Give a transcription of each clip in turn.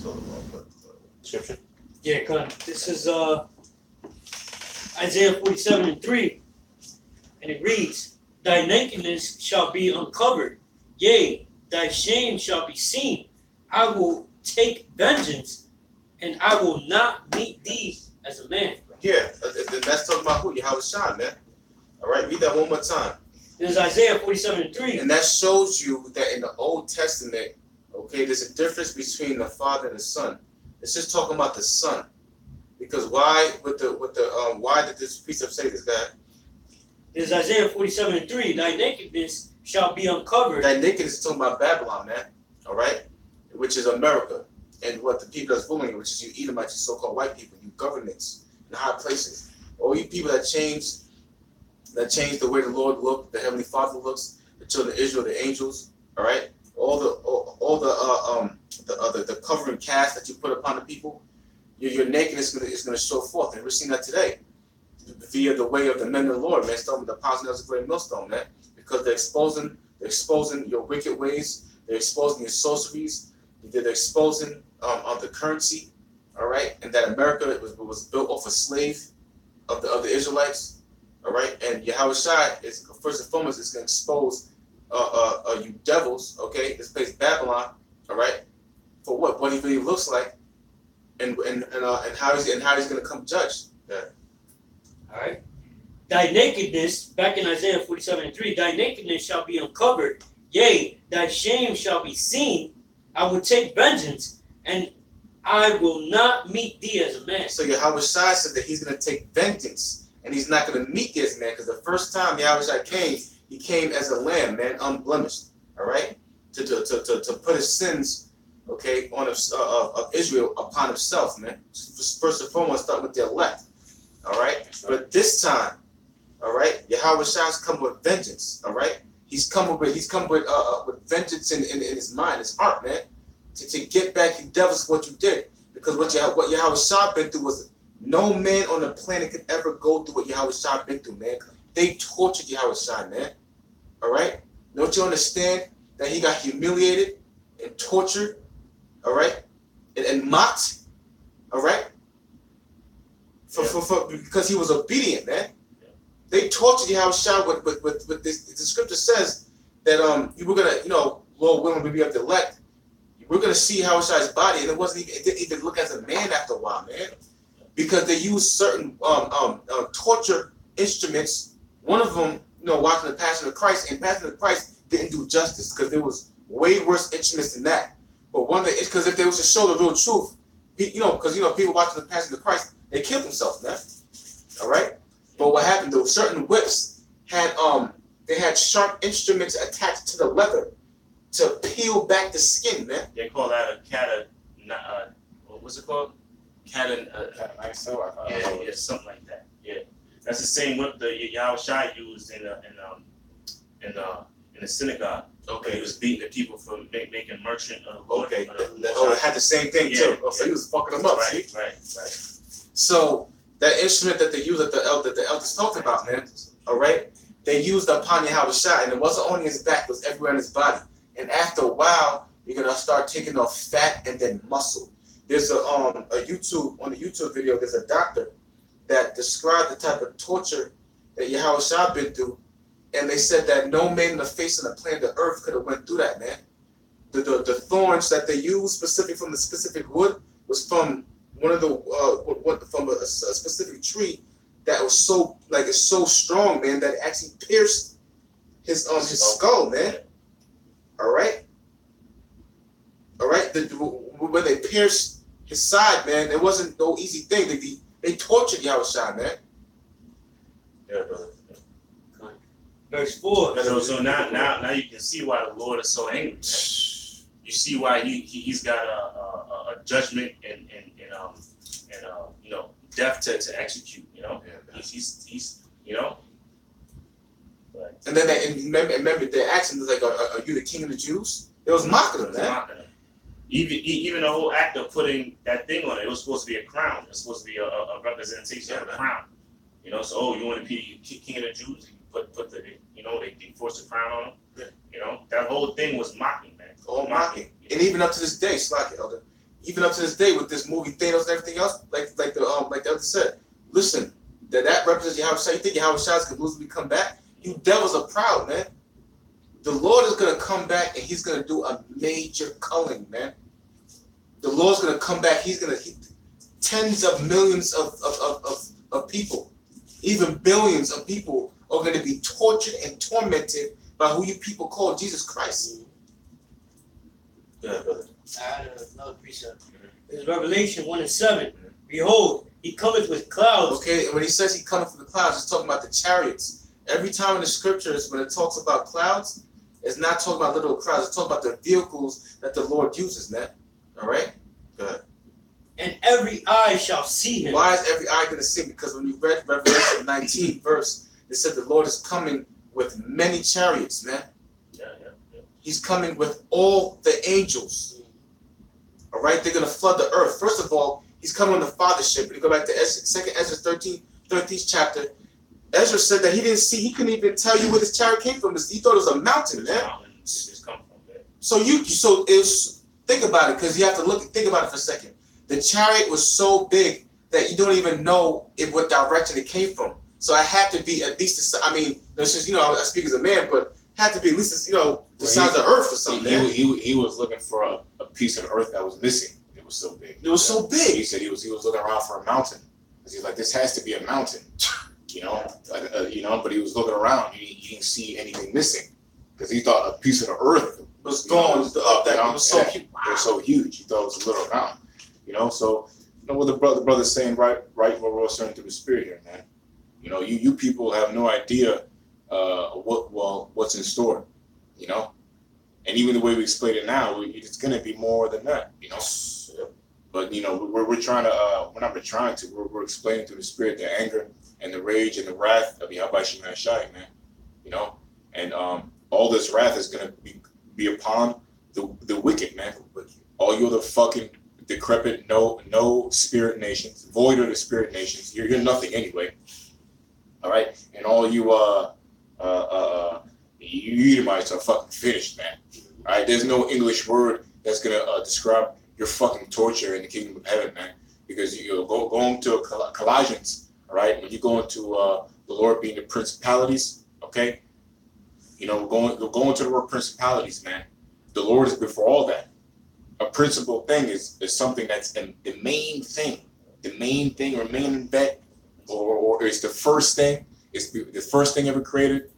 go to one Scripture. Yeah, this is Isaiah 47:3, and it reads, "Thy nakedness shall be uncovered, yea, thy shame shall be seen. I will take vengeance, and I will not meet thee as a man." Yeah, that's talking about who? Yahweh Shai, man. All right, read that one more time. This is Isaiah 47:3. And that shows you that in the Old Testament, okay, there's a difference between the Father and the Son. It's just talking about the Son, because why did this precept say this, guy? This is Isaiah 47:3. Thy nakedness shall be uncovered. That nakedness is talking about Babylon, man. All right, which is America, and what the people that's ruling it, which is you Edomites, you so-called white people, you governments in high places, all you people that changed the way the Lord looked, the Heavenly Father looks, the children of Israel, the angels. All right, all the covering cast that you put upon the people, your nakedness is gonna show forth, and we're seeing that today via the way of the men of the Lord, man. Starting with the apostles of the great millstone, man, because they're exposing your wicked ways, they're exposing your sorceries, they're exposing the currency, all right, and that America was built off a slave of the Israelites, all right, and Yahweh Shai is first and foremost is gonna expose you devils, okay, this place Babylon, all right, for what he really looks like, and how he's gonna come judge. Yeah. All right. Thy nakedness, back in Isaiah 47:3, thy nakedness shall be uncovered, yea, thy shame shall be seen. I will take vengeance, and I will not meet thee as a man. So Yahweh Shai said that he's gonna take vengeance, and he's not gonna meet this man, because the first time Yahweh Shai came, he came as a lamb, man, unblemished. All right, to put his sins, okay, on of Israel upon himself, man. First and foremost, start with the elect. All right, but this time, all right, Yahweh Shai's come with vengeance. All right, he's come with vengeance in his mind, his heart, man, to get back you devils what you did, because what Yahweh Shai been through was no man on the planet could ever go through what Yahweh Shai been through, man. They tortured Yahweh Shai, man. All right, don't you understand that he got humiliated and tortured, all right, and mocked, all right? Because he was obedient, man. Yeah. They tortured Yahweh Shai with this. The scripture says that you were gonna, Lord willing, we be of the elect. We're gonna see Yahweh Shai's body, and it didn't even look as a man after a while, man, because they used certain torture instruments. One of them, watching the Passion of Christ, and Passion of Christ didn't do justice because there was way worse instruments than that. But because if they was to show the real truth, because people watching the Passion of Christ, they killed themselves, man. All right. But what happened? Though certain whips had they had sharp instruments attached to the leather to peel back the skin, man. They call that a what's it called? Yeah, Something like that. Yeah, that's the same whip the Yahweh Shai used in the synagogue. Okay, he was beating the people for making merchant. Okay, it had the same thing too. Oh, so he was fucking them up. Right. So that instrument that they used that the elders talked about, man. All right, they used upon Yahweh Shai, and it wasn't only his back; it was everywhere in his body. And after a while, you're gonna start taking off fat and then muscle. There's on the YouTube video. There's a doctor that described the type of torture that Yahweh Shai been through. And they said that no man on the face of the planet of Earth could have went through that, man. The thorns that they used, specific from the specific wood, was from from a specific tree that was it's so strong, man, that it actually pierced his skull, man. All right. When they pierced his side, man, it wasn't no easy thing. They tortured Yahweh Shai, man. Yeah, brother. Verse 4. So now you can see why the Lord is so angry. You see why he's got a judgment and death to execute. Yeah, he's But, and then remember they asked him like, "Are you the king of the Jews?" It was mocking him, man. Even the whole act of putting that thing on it was supposed to be a crown. It's supposed to be a representation of a crown. So you want to be king of the Jews? Put the they forced a crown on him. Yeah. That whole thing was mocking, man. All mocking. And even up to this day, Slack Elder, even up to this day with this movie Thanos and everything else, like the other said, listen, that represents Yahweh Shai. You think Yahweh Shai is gonna lose when we come back? You devils are proud, man. The Lord is gonna come back and he's gonna do a major culling, man. The Lord's gonna come back, tens of millions of people, even billions of people are gonna be tortured and tormented by who you people call Jesus Christ. Yeah, brother. I had another precept. It's Revelation 1:7. Behold, he cometh with clouds. Okay, and when he says he cometh from the clouds, he's talking about the chariots. Every time in the scriptures, when it talks about clouds, it's not talking about literal clouds. It's talking about the vehicles that the Lord uses, man. All right? Go ahead. And every eye shall see him. Why is every eye going to see him? Because when you read Revelation 19 verse, it said the Lord is coming with many chariots, man. Yeah. He's coming with all the angels. All right? They're going to flood the earth. First of all, he's coming on the fathership. When you go back to 2nd Ezra 13th chapter, Ezra said that he couldn't even tell you where this chariot came from. He thought it was a mountain, man. So think about it, because you have to think about it for a second. The chariot was so big that you don't even know what direction it came from. So I had to be at least, this is, I speak as a man, but had to be at least, the size of Earth or something. He was looking for a piece of Earth that was missing. It was so big. It was so big. He said he was looking around for a mountain. He's like, this has to be a mountain, but he was looking around. He didn't see anything missing because he thought a piece of the Earth was gone up that. It was so huge. It was so huge. He thought it was a little mountain. So what the brother's saying, right where we're starting through the spirit here, man. You people have no idea what's in store, and even the way we explain it now, it's gonna be more than that, But we're trying to we're explaining through the spirit the anger and the rage and the wrath of Yahweh Shai, man, and all this wrath is gonna be upon the wicked, man. All you other fucking decrepit, no spirit nations, void of the spirit nations. You're nothing anyway. All right, and all you Edomites are fucking finished, man. All right, there's no English word that's gonna describe your fucking torture in the kingdom of heaven, man. Because you going to Colossians, all right, when you go into the Lord being the principalities, okay. We're going to the word principalities, man. The Lord is before all that. A principal thing is something that's the main thing or main bet, or it's the first thing. It's the first thing ever created.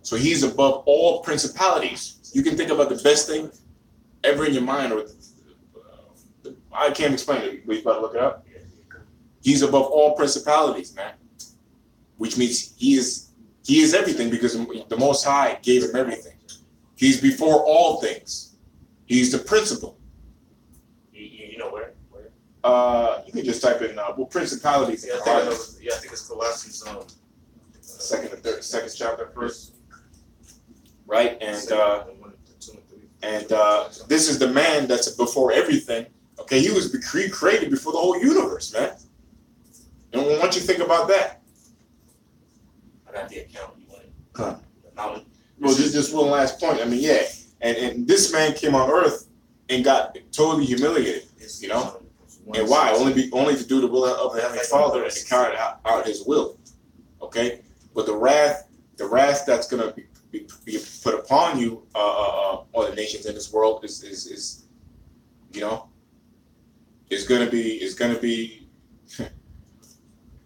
So he's above all principalities. You can think about the best thing ever in your mind, or I can't explain it. We got to look it up. He's above all principalities, man. Which means he is everything, because the Most High gave him everything. He's before all things. He's the principal. You know where? You can just type in principalities. I think it's Colossians second chapter first. Right, and this is the man that's before everything. Okay, he was created before the whole universe, man. And why don't you think about that? I got the account. You want it? Huh. Well, just one last point. Yeah, and this man came on earth and got totally humiliated, And why? Only to do the will of the Heavenly Father and to carry out His will. Okay, but the wrath that's gonna be put upon you, all the nations in this world is gonna be.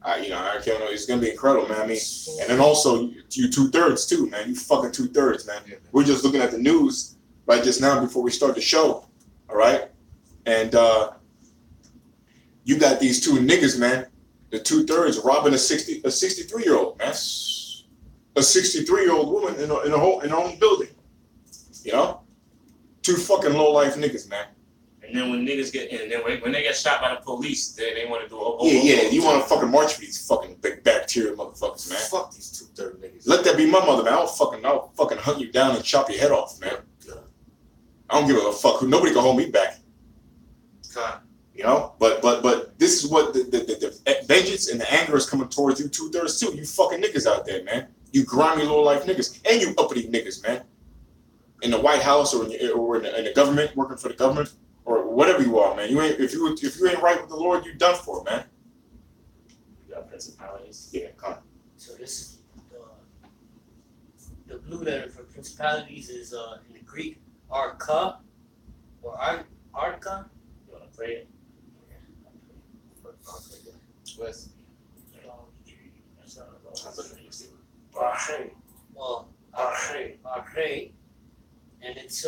I can't know. It's gonna be incredible, man. And then also you 2/3 too, man. You fucking 2/3, man. We're just looking at the news right just now before we start the show, all right? And you got these two niggas, man. The 2/3 robbing a 63-year-old, man. A 63-year-old woman in her own building. Two fucking low life niggas, man. And then when niggas when they get shot by the police, they want to do you want to fucking march for these fucking big bacteria motherfuckers, man. Fuck these 2/3 niggas. Let that be my mother, man. I'll fucking hunt you down and chop your head off, man. I don't give a fuck. Nobody can hold me back. But this is what the vengeance and the anger is coming towards you 2/3 too. You fucking niggas out there, man. You grimy low life niggas, and you uppity niggas, man. In the White House or in the government, working for the government, or whatever you are, man. If you ain't right with the Lord, you done for, man. You got principalities. Yeah, come on. So this is the blue letter for principalities is in the Greek arka or arka. You want to pray it? West. Well, arche, and it's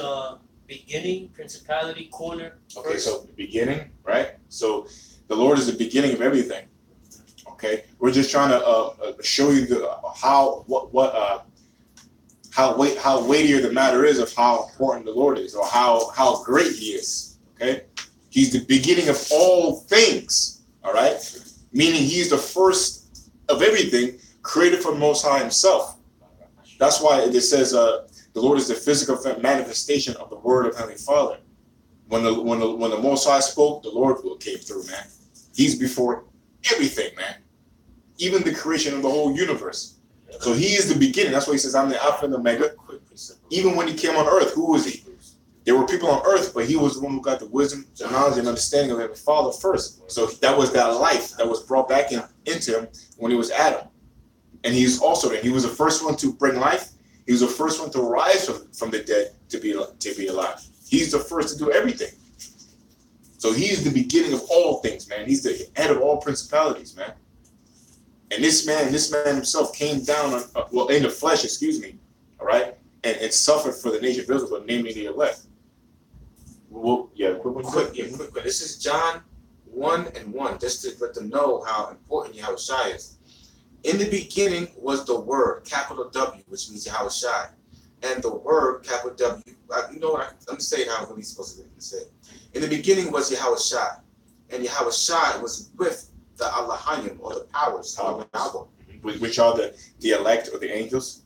beginning, principality, corner. Okay, so the beginning, right? So the Lord is the beginning of everything. Okay, we're just trying to show you how weightier the matter is of how important the Lord is, or how great He is. Okay, He's the beginning of all things. All right, meaning He's the first of everything, created from Most High Himself. That's why it says the Lord is the physical manifestation of the Word of Heavenly Father. When the Most High spoke, the Lord came through, man. He's before everything, man. Even the creation of the whole universe. So He is the beginning. That's why He says, I'm the Alpha and the Omega. Even when He came on earth, who was He? There were people on earth, but He was the one who got the wisdom, the knowledge, and understanding of Heavenly Father first. So that was that life that was brought back into Him when He was Adam. And He's also there. He was the first one to bring life. He was the first one to rise from the dead to be alive. He's the first to do everything. So He's the beginning of all things, man. He's the head of all principalities, man. And this man himself came down in the flesh, all right, and suffered for the nation of Israel, namely the elect. Well, yeah, Quick. This is John 1:1, just to let them know how important Yahushua is. In the beginning was the Word, capital W, which means Yahushua. And the Word, capital W, you know what, let me say it how I'm really supposed to say it. In the beginning was Yahushua, and Yahushua was with the Allahayim, or the powers, which are the elect or the angels.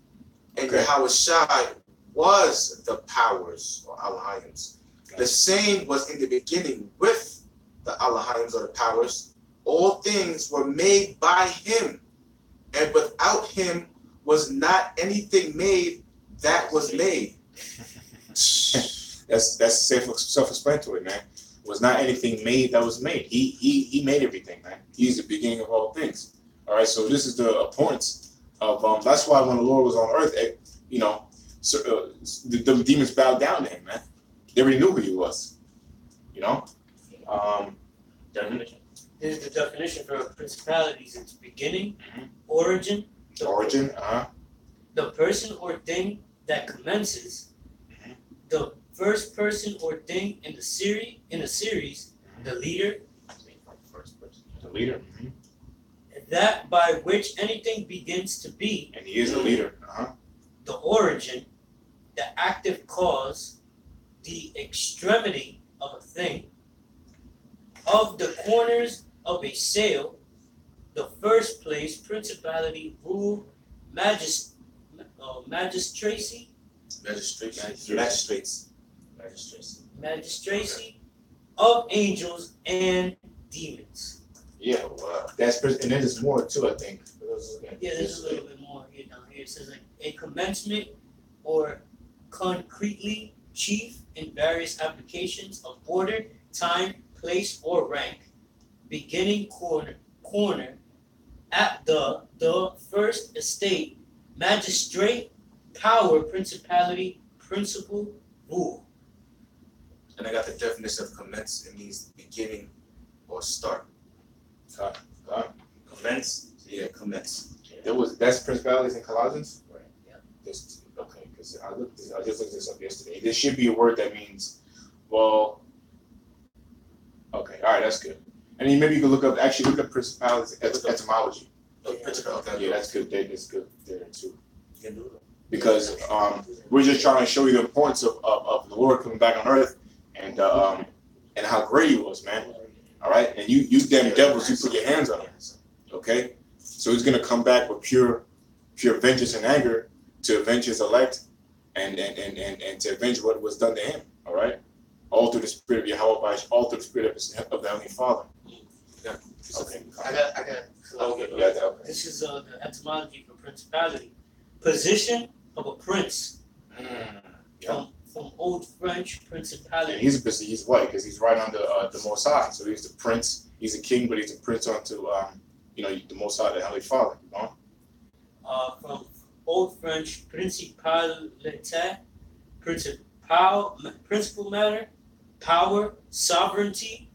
And Yahushua was the powers, or Allahims. The same was in the beginning with the Allahims, or the powers. All things were made by Him, and without Him was not anything made that was made. That's self-explanatory, man. Was not anything made that was made. He made everything, man. He's the beginning of all things. All right, so this is the importance of that's why when the Lord was on earth, the demons bowed down to Him, man. They already knew who He was. Definition. Here's the definition for principalities. It's beginning, origin, the person or thing that commences, the first person or thing in a series, the leader, that by which anything begins to be, and He is the leader. the origin, the active cause, the extremity of a thing, of the corners of a sail, the first place, principality, rule, magistracy, of angels and demons. Yeah, that's and then there's more too, I think. Yeah, there's a little bit more here down here. It says like a commencement or concretely chief in various applications of order, time, place, or rank, beginning corner at the first estate, magistrate, power, principality, principle, rule. And I got the definition of commence. It means beginning or start. Commence. Yeah, commence. That's principalities in Colossians. Right. Yeah. Okay, because I just looked this up yesterday. There should be a word that means, well. Okay, all right, that's good. And then maybe you can look up principalities etymology. Yeah, that's good. That's good there too. Because we're just trying to show you the importance of the Lord coming back on earth and how great He was, man. All right, and you damn devils, you put your hands on Him. Okay, so He's gonna come back with pure vengeance and anger to avenge His elect and to avenge what was done to Him. All right, all through the Spirit of Yahweh, all through the Spirit of the Heavenly Father. Yeah. Okay. I got. Okay. Yeah. Okay. This is the etymology for principality. Position of a prince. from Old French And principality. he's white because he's right under the Most High. So he's the prince. He's a king, but he's a prince unto the Most High, the Heavenly Father. You know? From Old French principalite, principal matter, power, sovereignty.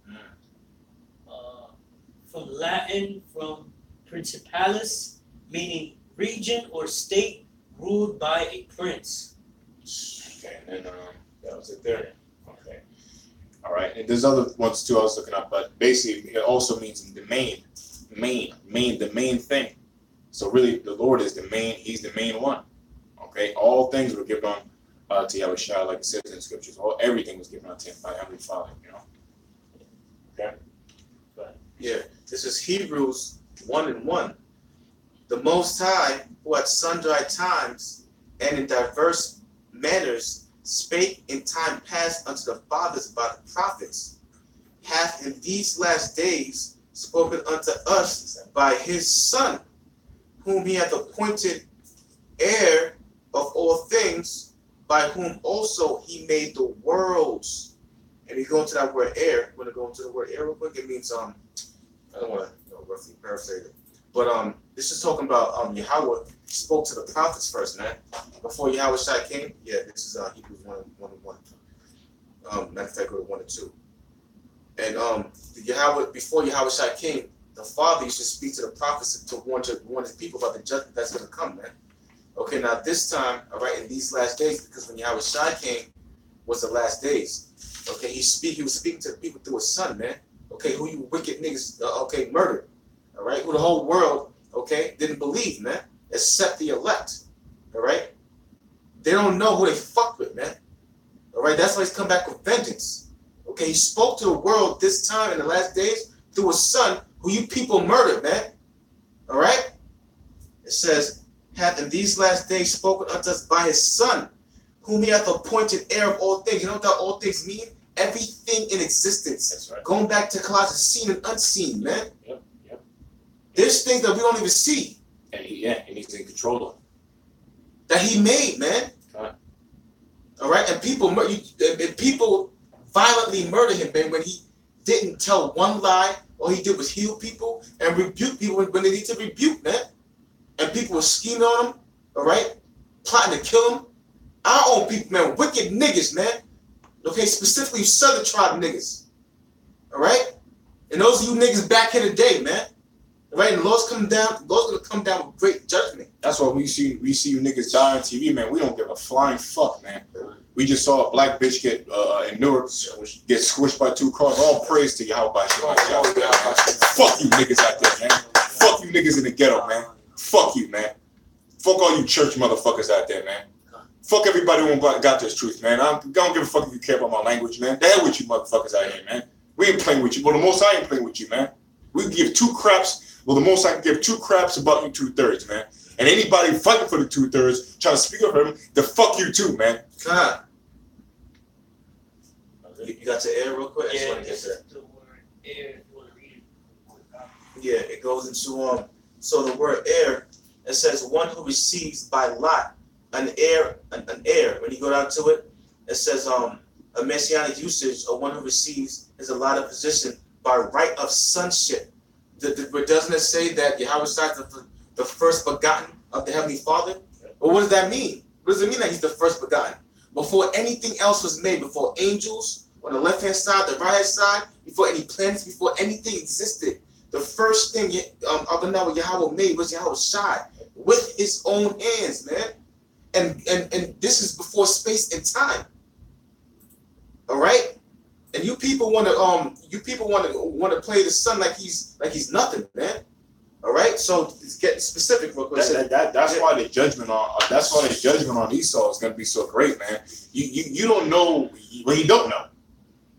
From Latin, from principalis, meaning region or state ruled by a prince. Okay, and then that was it there. Okay. All right. And there's other ones too I was looking up, but basically it also means the main thing. So really the Lord is the main, he's the main one. Okay. All things were given on to Yahushua, like it says in the scriptures. Everything was given unto him by Heavenly Father, Okay. Yeah, this is Hebrews 1:1. The Most High, who at sundry times and in diverse manners spake in time past unto the fathers by the prophets, hath in these last days spoken unto us by his Son, whom he hath appointed heir of all things, by whom also he made the worlds. And we go into that word heir. We're gonna go into the word heir real quick. It means I don't want to roughly paraphrase it, but this is talking about Yahweh spoke to the prophets first, man. Before Yahweh Shai came, yeah, this is Hebrews 1:1. Matter of fact, go to 1 and 2. And Yahweh, before Yahweh Shai came, the Father used to speak to the prophets to warn his people about the judgment that's going to come, man. Okay, now this time, all right, in these last days, because when Yahweh Shai came, was the last days. Okay, he was speaking to the people through his Son, man. Okay, who you wicked niggas, murdered. All right, who the whole world, didn't believe, man, except the elect. All right, they don't know who they fuck with, man. All right, that's why he's come back with vengeance. Okay, he spoke to the world this time in the last days through his Son, who you people murdered, man. All right, it says, hath in these last days spoken unto us by his Son, whom he hath appointed heir of all things. You know what that all things mean? Everything in existence. That's right. Going back to Colossians, seen and unseen, man. Yep. There's things that we don't even see And he's in control of them. that he made, man. Right. All right, and people violently murder him, man, when he didn't tell one lie. All he did was heal people and rebuke people when they need to rebuke, man. And people were scheming on him, all right, plotting to kill him. Our own people, man, wicked niggas, man. Okay, specifically Southern tribe niggas. All right? And those of you niggas back here today, man. All right, and the Lord's gonna come down with great judgment. That's why we see you niggas die on TV, man. We don't give a flying fuck, man. We just saw a black bitch get in Newark get squished by 2 cars. All praise to Yahweh. Fuck you niggas out there, man. Fuck you niggas in the ghetto, man. Fuck you, man. Fuck all you church motherfuckers out there, man. Fuck everybody who got this truth, man. I don't give a fuck if you care about my language, man. The hell with you motherfuckers out here, man. We ain't playing with you. Well, the Most High ain't playing with you, man. We can give 2 craps. Well, the Most High can give 2 craps about you 2/3, man. And anybody fighting for the 2/3, trying to speak up for him, the fuck you too, man. You got your air real quick? I just want to get to that. The word heir, if you want to read it. Yeah, it goes into so the word heir, it says one who receives by lot, an heir. When you go down to it, it says a messianic usage of one who receives his allotted position by right of sonship. But doesn't it say that Yahweh is the first begotten of the Heavenly Father? Well, what does that mean? What does it mean that he's the first begotten? Before anything else was made, before angels on the left-hand side, the right-hand side, before any planets, before anything existed, the first thing Yahweh made was Yahweh Shai with his own hands, man. And this is before space and time. All right? And you people want to play the Son like he's nothing, man. All right, so let's get specific real quick. That's why the judgment on Esau is going to be so great, man. You don't know what you don't know,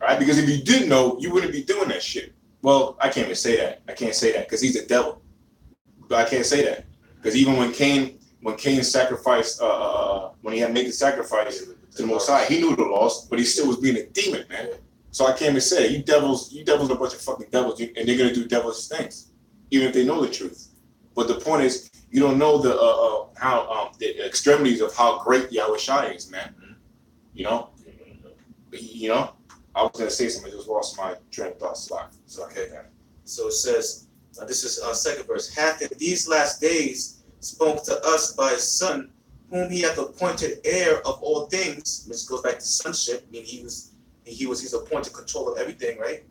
right? Because if you did know, you wouldn't be doing that shit. Well, I can't even say that. I can't say that because he's a devil. But I can't say that because even when Cain sacrificed, when he had made the sacrifice to the Most High, he knew the loss, but he still was being a demon, man. So I can't even say it. You devils are a bunch of fucking devils, and they're gonna do devilish things, even if they know the truth. But the point is, you don't know the extremities of how great Yahweh Shai is, man. You know, you know, I was gonna say something, I just lost my train of thought. So Okay. So it says, this is second verse. Hath in these last days spoke to us by his Son, whom he hath appointed heir of all things, which goes back to sonship, meaning he's appointed control of everything, right?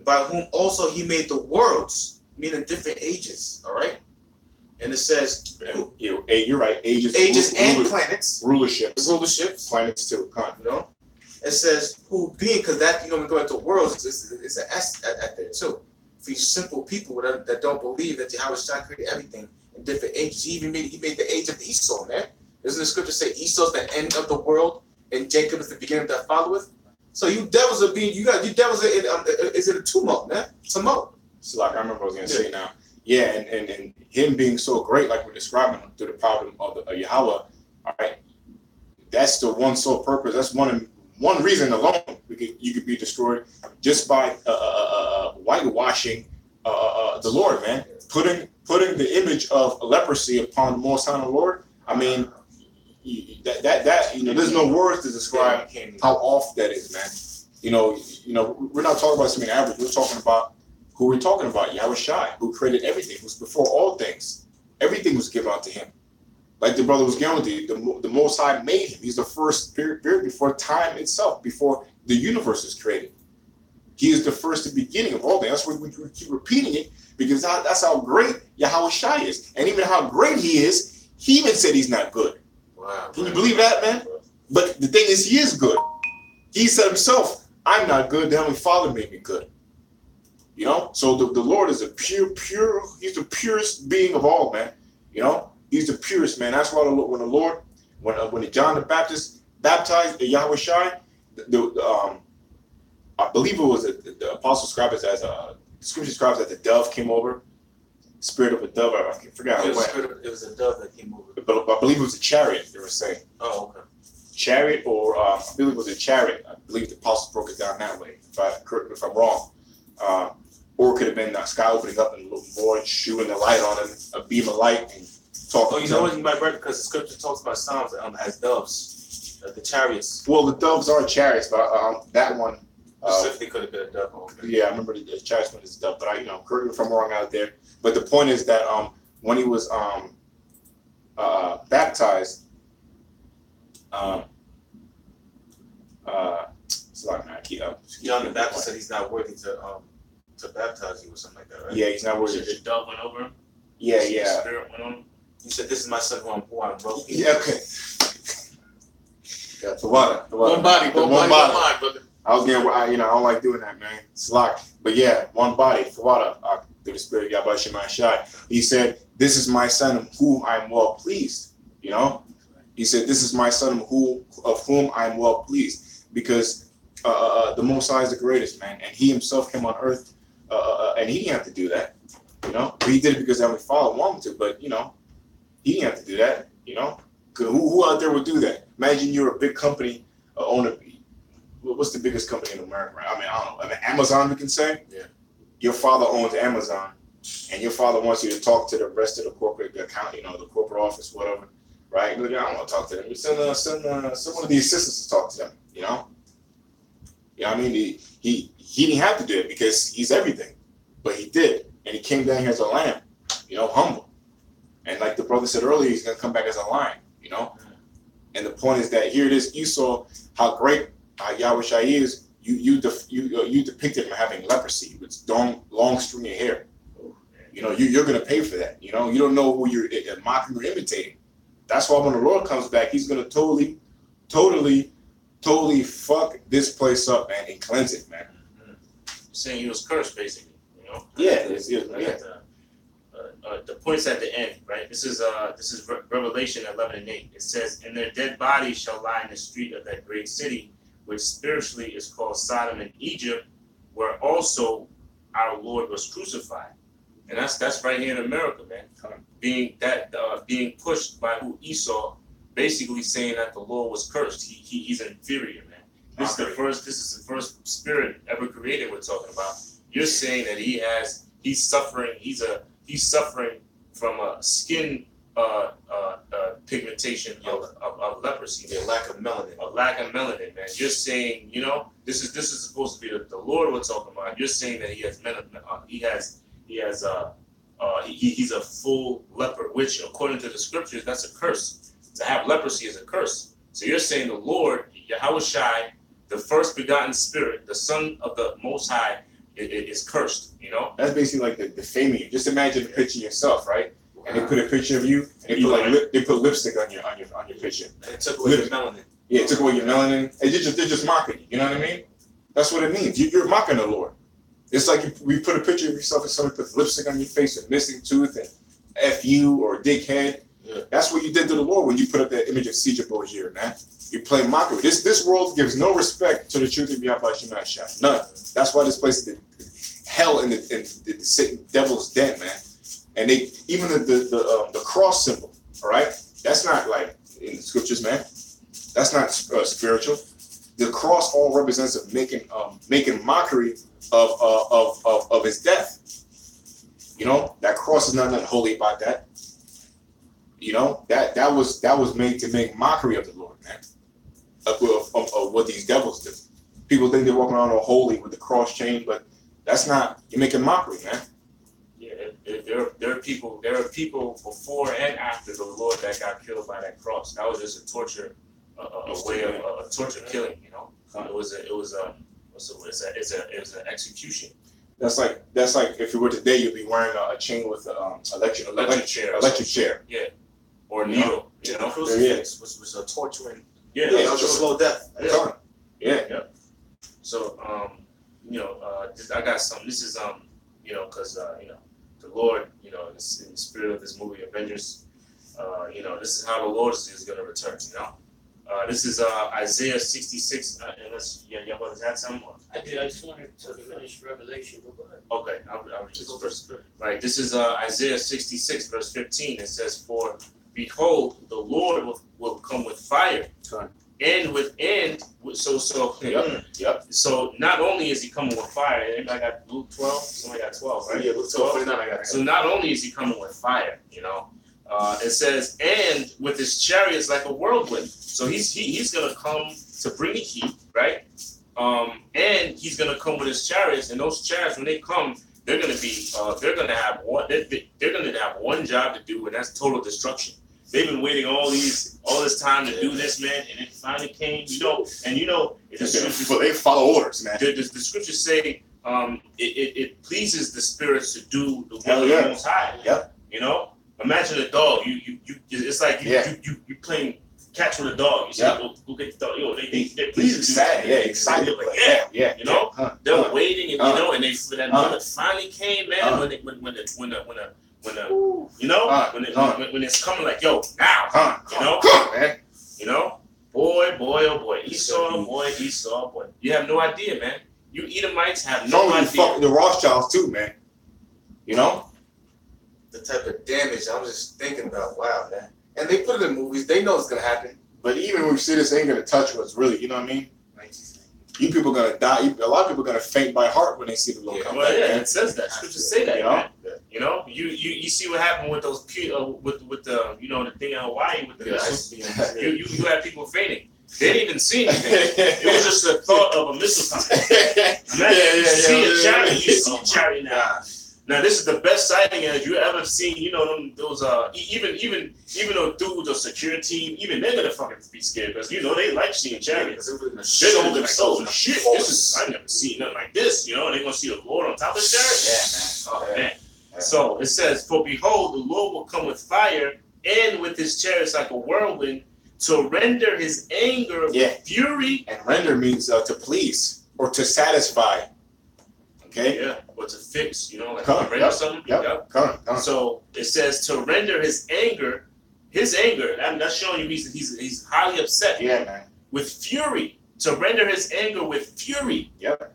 By whom also he made the worlds, meaning different ages, all right? And it says, you're right. Ages and planets, rulerships, planets too. You know, it says who being, because that, you know, when we go into worlds, it's an S at there too. For you simple people that don't believe that Yahweh Shah created everything in different ages. He made the age of Esau, man. Doesn't the scripture say Esau's the end of the world and Jacob is the beginning that followeth? So you devils are being, you devils are in, is it a tumult, man? Tumult. So like I remember what I was gonna say now. Yeah, and him being so great, like we're describing him through the power of Yahweh, all right, that's the one sole purpose. That's one reason alone you could be destroyed just by whitewashing the Lord, man. Putting the image of leprosy upon the Most High Lord. I mean, that you know, there's no words to describe how off that is, man. You know, we're not talking about something average. We're talking about who we're talking about, Yahweh Shai, who created everything, who's before all things. Everything was given unto him. Like the brother was given the Most High made him. He's the first spirit before time itself, before the universe is created. He is the first, the beginning of all things. That's why we keep repeating it, because that's how great Yahweh Shai is. And even how great he is, he even said he's not good. Wow. Can you believe that, man? But the thing is, he is good. He said himself, I'm not good, the Heavenly Father made me good. You know, so the Lord is a pure, he's the purest being of all, man. You know, he's the purest, man. That's why when John the Baptist baptized the Yahweh Shai, I believe it was the apostle described it as the scripture describes that the dove came over, spirit of a dove. I forgot how it went. It was a dove that came over. But I believe it was a chariot, they were saying. Oh, okay. Chariot, or I believe it was a chariot. I believe the apostles broke it down that way, if I'm wrong. Or it could have been the sky opening up and a little boy shooting the light on him, a beam of light, and talking. Oh, you know what? You might read, because the scripture talks about Psalms as doves, the chariots. Well, the doves are chariots, but that one specifically could have been a dove. Okay. Yeah, I remember the chariots one is a dove, but correct me if I'm wrong out there. But the point is that when he was baptized, it's like John the Baptist said he's not worthy to baptize you or something like that, right? Yeah, he's not worthy. The dove went over him. Yeah. The spirit went on him. He said, "This is my son who I'm well. Yeah, okay. Yeah, one body, one mind, brother. I don't like doing that, man. It's like, but yeah, one body, through the spirit of Yahweh Shemai Shai. He said, "This is my son of whom I am well pleased." You know, he said, "This is my son of whom I am well pleased," because the Most High is the greatest, man, and He Himself came on earth, and He didn't have to do that. You know, He did it because Heavenly Father wanted to, but you know, He didn't have to do that. You know, who out there would do that? Imagine you're a big company owner. What's the biggest company in America? Right? I mean, I don't know. I mean, Amazon, we can say. Yeah. Your father owns Amazon, and your father wants you to talk to the rest of the corporate account, the corporate office, whatever, right? Look, I don't want to talk to them. Send one of the assistants to talk to them. You know. Yeah, I mean, he didn't have to do it because he's everything, but he did, and he came down here as a lamb, humble, and like the brother said earlier, he's gonna come back as a lion, And the point is that here it is. You saw how great Yahweh Shai is. You depicted him having leprosy with long stringy hair. You're gonna pay for that. You don't know who you're mocking or imitating. That's why when the Lord comes back, He's gonna totally fuck this place up, man, and cleanse it, man. Saying he was cursed, basically. Yeah. The points at the end, right? This is Revelation 11:8. It says, "And their dead bodies shall lie in the street of that great city, which spiritually is called Sodom and Egypt, where also our Lord was crucified." And that's right here in America, man. Being pushed by Esau, basically saying that the Lord was cursed. He's inferior, man. This is the first spirit ever created we're talking about. You're saying that he's suffering from a skin pigmentation of leprosy. The lack of melanin. A lack of melanin, man. You're saying, you know, this is supposed to be the Lord we're talking about. You're saying that he has he's a full leper, which according to the scriptures, that's a curse. To have leprosy is a curse. So you're saying the Lord, Yahweh Shai, the first begotten spirit, the Son of the Most High, is cursed, you know? That's basically like the defaming you. Just imagine a picture of yourself, right? And they put a picture of you, and they put lipstick on your picture. And it took away the melanin. Yeah, it took away your melanin. And they're just mocking you. You know what I mean? That's what it means. You're mocking the Lord. It's like we put a picture of yourself and somebody puts lipstick on your face and missing tooth and F you or dickhead. Yeah. That's what you did to the Lord when you put up that image of Caesar Borgia, man. You play mockery. This world gives no respect to the truth of Yahweh Shai. None. That's why this place is hell and the Satan devil's den, man. And they even the cross symbol, all right? That's not like in the scriptures, man. That's not spiritual. The cross all represents of making mockery of his death. You know, that cross is not nothing holy about that. You know, that was made to make mockery of the Lord, man. Of what these devils do. People think they're walking around all holy with the cross chain, but that's not. You're making mockery, man. Yeah, there are people before and after the Lord that got killed by that cross. That was just a torture, a way of a torture killing. You know, it was an execution. That's like if you were today, you'd be wearing a chain with electric chair. Yeah, or a needle. You know, the crucifix was a torturing. Yeah, It was a slow death. Yeah. So you know, I got some. This is you know, because you know, the Lord, you know, in the spirit of this movie Avengers, you know, this is how the Lord is going to return. You know, this is Isaiah 66. Unless y'all brothers had some. I did. I just wanted to finish Revelation. But go ahead. Okay, I'll read this verse. Right, this is Isaiah 66, verse 15. It says, "For behold, the Lord will come with fire, Yep. So not only is he coming with fire, anybody got Luke 12? Somebody got 12, right? Yeah, Luke 12:49. I got it. So not only is he coming with fire, you know, it says, and with his chariots like a whirlwind. So he's gonna come to bring the heat, right? And he's gonna come with his chariots, and those chariots, when they come, they're gonna have one job to do, and that's total destruction. They've been waiting all this time to do this, man, and it finally came. You know, They follow orders, man. The scriptures say it pleases the spirits to do the will of the Most High. Yep. You know, imagine a dog. It's like you playing catch with a dog. You say, go get the dog. Yo, they're pleased. Excited. Like, yeah. You know, they're waiting, and you know, and that moment finally came, man. When it's coming, like, yo, now, you know, man. You know, boy, oh boy, Esau, boy. You have no idea, man. You Edomites have no idea. Fucking the Rothschilds too, man. You know, The type of damage I was just thinking about. Wow, man. And they put it in movies. They know it's gonna happen. but even when we see this, ain't gonna touch what's really. You know what I mean? You people gonna die. A lot of people gonna faint by heart when they see the Lord come back. Yeah, Man. it says that. Scriptures say that, You know? man. You know, you see what happened with those with the you know the thing in Hawaii with the missiles. You had people fainting. They didn't even see anything. It was just the thought of a missile coming. Imagine you see a chariot. You see a chariot now. Now this is the best sighting as you ever seen. You know those even though dudes or security, even they're gonna fucking be scared because you know they like seeing chariots. They know themselves. Shit, I never seen nothing like this. You know, and they're gonna see the Lord on top of the chariot. Yeah, man. Oh man. So it says, "For behold, the Lord will come with fire, and with his chariots like a whirlwind, to render his anger with fury." And render means to please or to satisfy. Okay. Yeah, or to fix. You know, like Come, render something. Yep. Come. So it says to render his anger. That's showing you he's highly upset. Yeah, man. With fury, to render his anger with fury. Yep.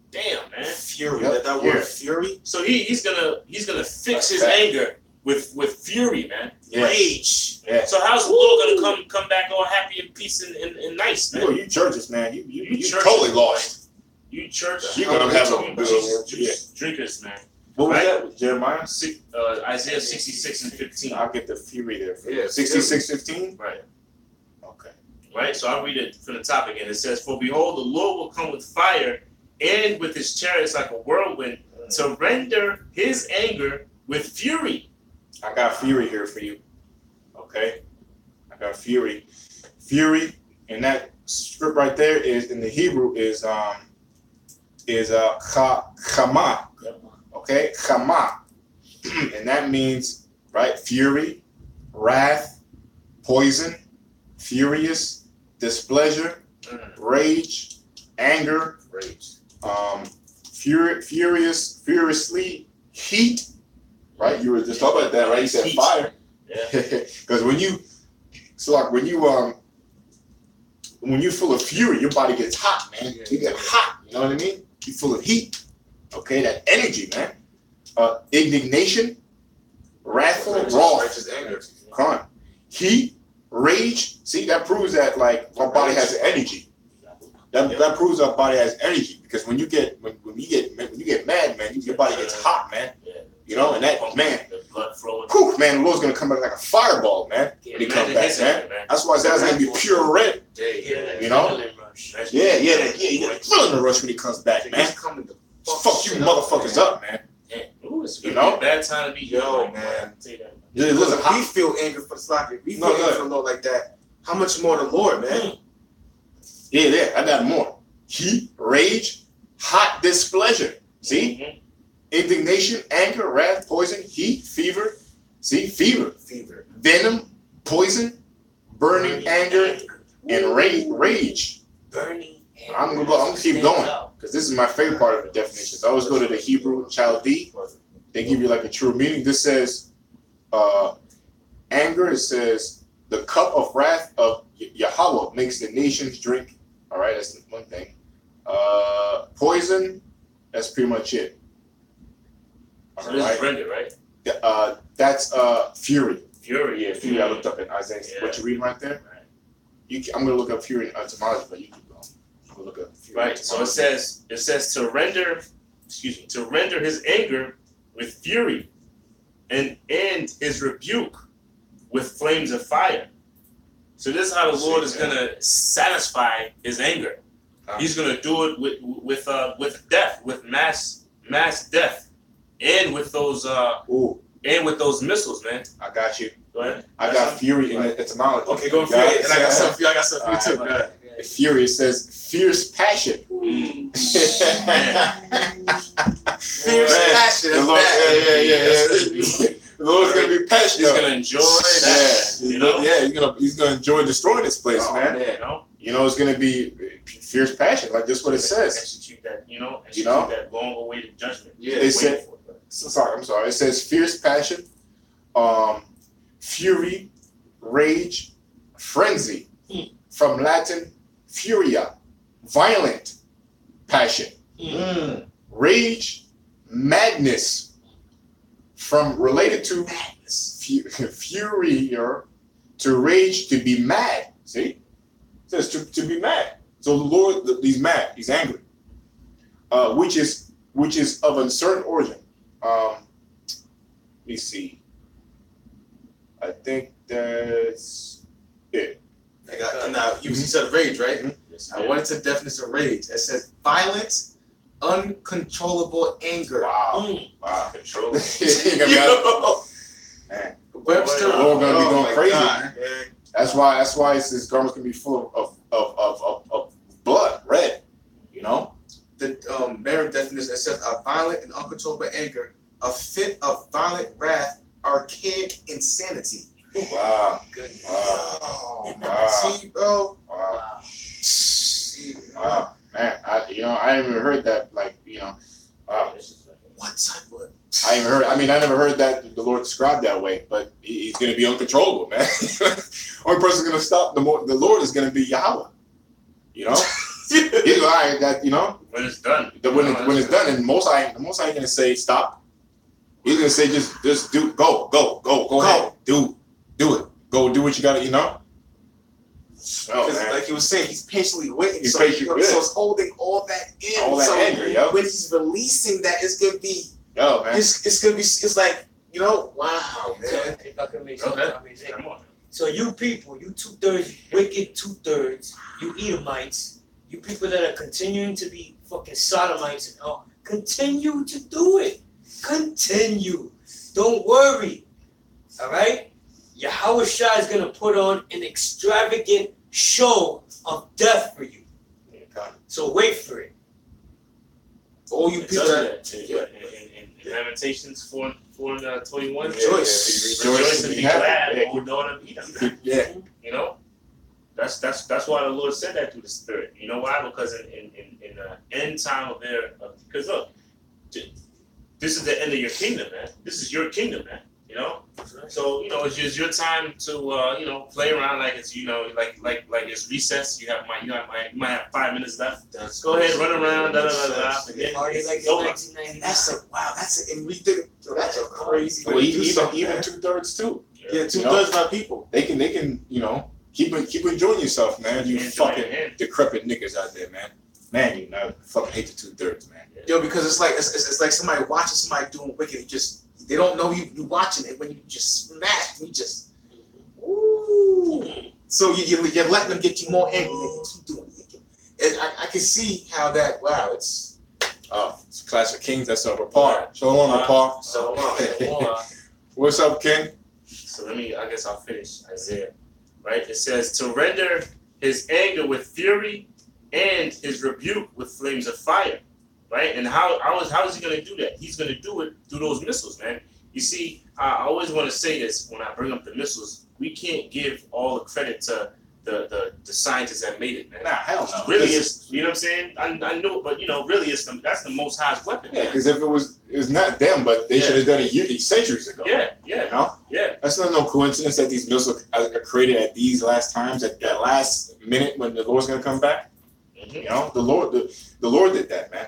Damn, man. Fury. Yep. That word fury. So he's gonna fix his That's anger with fury, man. Yeah. Rage. Yeah. So how's the Lord gonna come back all happy and peace and nice, man? You churches, man. You churches, totally lost. You church You gonna have a juice drinkers, man. What was Right. that? Jeremiah? Isaiah 66:15. I'll get the fury there. For Yeah, 66:15? Right. Okay. Right. So I'll read it from the top again. It says, "For behold, the Lord will come with fire, and with his chariots like a whirlwind, to render his anger with fury." I got fury here for you. Okay? I got fury. Fury, and that script right there is in the Hebrew is chama. Okay? Chama. And that means, right, fury, wrath, poison, furious, displeasure, rage, anger, furiously, heat, right? You were just talking about that, right? You said Heat. fire. Yeah. Because when you're full of fury, your body gets hot, man. You get hot, you know what I mean? You're full of heat. Okay, that energy, man. Indignation, wrathful, Righteous wrath, anger. come on. Heat, rage. See, that proves that like our body has energy. That proves our body has energy because when you get mad, man, your body gets hot, man. Yeah. You know, and that man, the blood flowing. whew, man, the Lord's gonna come back like a fireball, man. When he comes Imagine back, his man. anger, man. That's why his eyes gonna be pure red. Yeah, You know? adrenaline rush. Yeah, you got a thrilling rush when he comes back, man. He's coming to Fuck you motherfuckers up, man. Ooh, it's You gonna know? be a bad time to be Yo, here, man. Say that. Yeah, Because listen, if we feel anger for the Slacker, we feel No, anger no. for the Lord like that. How much more the Lord, man? yeah, I got more. Heat, rage, hot displeasure. See? Mhm. Indignation, anger, wrath, poison, heat, fever. See? Fever. Fever. Venom, poison, burning anger, and rage. Burning. I'm gonna keep going because this is my favorite part of the definitions. I always go to the Hebrew Chaldee. They give you like a true meaning. This says anger. It says the cup of wrath of Yahweh makes the nations drink. All right, that's one thing. Poison. That's pretty much it. So All this is right. render, right? That's fury. Fury. Yeah, fury. I looked up in Isaiah. Yeah. What you read right there? Right. I'm gonna look up fury in etymology, but you keep going. I'm gonna look up fury. Right. So it says to render his anger with fury, and his rebuke with flames of fire. So this is how the Lord is gonna satisfy his anger. He's gonna do it with death, with mass death, and with those missiles, man. I got you. Go ahead. I got fury in the etymology. Okay, go for Got it. And I got something for you. I got something for you too. All Go right. ahead. Fury, it says fierce passion. Fierce passion. The That's Lord, bad. yeah. The Lord's gonna be passionate. He's gonna enjoy that. Yeah, You know? he's gonna enjoy destroying this place, Oh, man. You know? You know, it's gonna be fierce passion, like just what it says. Execute that, You know? that long awaited judgment. Yeah, They said, I'm sorry. It says fierce passion, fury, rage, frenzy. From Latin, furia, violent passion. Rage, madness. From related to furier, to rage, to be mad. See? It says to be mad. So the Lord, he's mad, he's angry. Which is of uncertain origin. Let me see. I think that's it. Now, you said rage, right? Yes, I wanted to definition of rage. It says violent, uncontrollable anger. Wow. Wow. Control. You're gonna be out- Man, Webster. We're all gonna be going my crazy, God. man. That's why his garment's gonna be full of blood, red. You know? The Merriam definition, it says a violent and uncontrollable anger, a fit of violent wrath, archaic insanity. Wow. Goodness. Wow. Wow. See, bro. Wow. See, Wow. Man, I ain't even heard that, like, wow. what type of? I never heard that the Lord described that way, but he's going to be uncontrollable, man. Only person going to stop the Lord is going to be Yahweh. You know? He's all right, that, When it's done. when it's done, and the Most High ain't going to say stop. He's going to say just do, go ahead, do it. Go do what you got to, Oh, Because man. like he was saying, he's patiently waiting. He's So patiently he's holding all that in. All that so anger, yo. when he's releasing that, it's gonna be Yo, man. It's gonna be. It's like, you know, wow, man. If I can make some Okay. comments. Come on. So you people, you 2/3 wicked 2/3, you Edomites, you people that are continuing to be fucking sodomites and all, continue to do it. Continue. Don't worry. All right? Yahweh Shah is gonna put on an extravagant show of death for you. So wait for it. All you It people does that, that in Lamentations 4:21. Rejoice. Rejoice and be glad, Yeah. O daughter of Edom. Yeah. You know, that's why the Lord said that through the Spirit. You know why? Because in the end time of their, because look, this is the end of your kingdom, man. This is your kingdom, man. You know, so you know it's just your time to you know, play around like it's, you know, like it's recess. You might have 5 minutes left. Go ahead, run around, and then Party like it's in over. 1999. and that's like, wow, that's a, and we think, yo, that's a crazy Well, way to do even something, even man. 2/3 too. Yeah, 2/3 of my people. They can you know keep enjoying yourself, man. You Enjoy fucking it. decrepit niggas out there, man. Man, you know, fucking hate the 2/3, man. Yo, because it's like it's like somebody watching somebody doing wicked. You just, they don't know you watching it when you just smash. You just, ooh. So you're letting them get you more angry. They keep doing it. And I can see how that. Wow, it's It's Clash of Kings. That's over par. Shalom, par. So What's up, King? So I guess I'll finish Isaiah, right? It says to render his anger with fury and his rebuke with flames of fire, right? And how is he going to do that? He's going to do it through those missiles, man. You see, I always want to say this when I bring up the missiles. We can't give all the credit to the scientists that made it, man. Nah, hell no. Really is, you know what I'm saying? I know, but you know, really is that's the most highest weapon. Yeah, man. because if it's not them, but they should have done it centuries ago. Yeah, You yeah, know, yeah. that's not no coincidence that these missiles are created at these last times, at that last minute when the Lord's gonna come back. Mhm. You know, the Lord did that, man.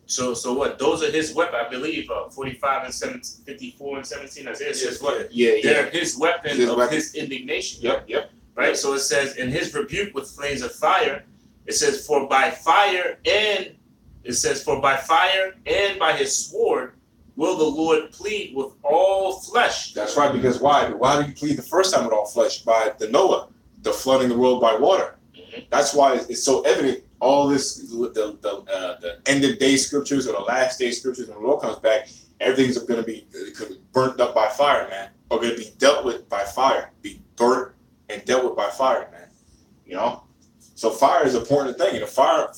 So what? Those are his weapon, I believe. 45 and 54 and 17. Isaiah says what? Yeah, They're his weapon His of weapon. his indignation. Yep. Right. So it says in his rebuke with flames of fire. It says for by fire and by his sword will the Lord plead with all flesh. That's right. Because why? Why did he plead the first time with all flesh? By the Noah, the flooding the world by water. Mhm. That's why it's so evident. All this, the end of day scriptures or the last day scriptures, when the Lord comes back, everything's going to be burnt up by fire, man, or going to be dealt with by fire, be burnt and dealt with by fire, man. You know, so fire is an important thing. You know, fire,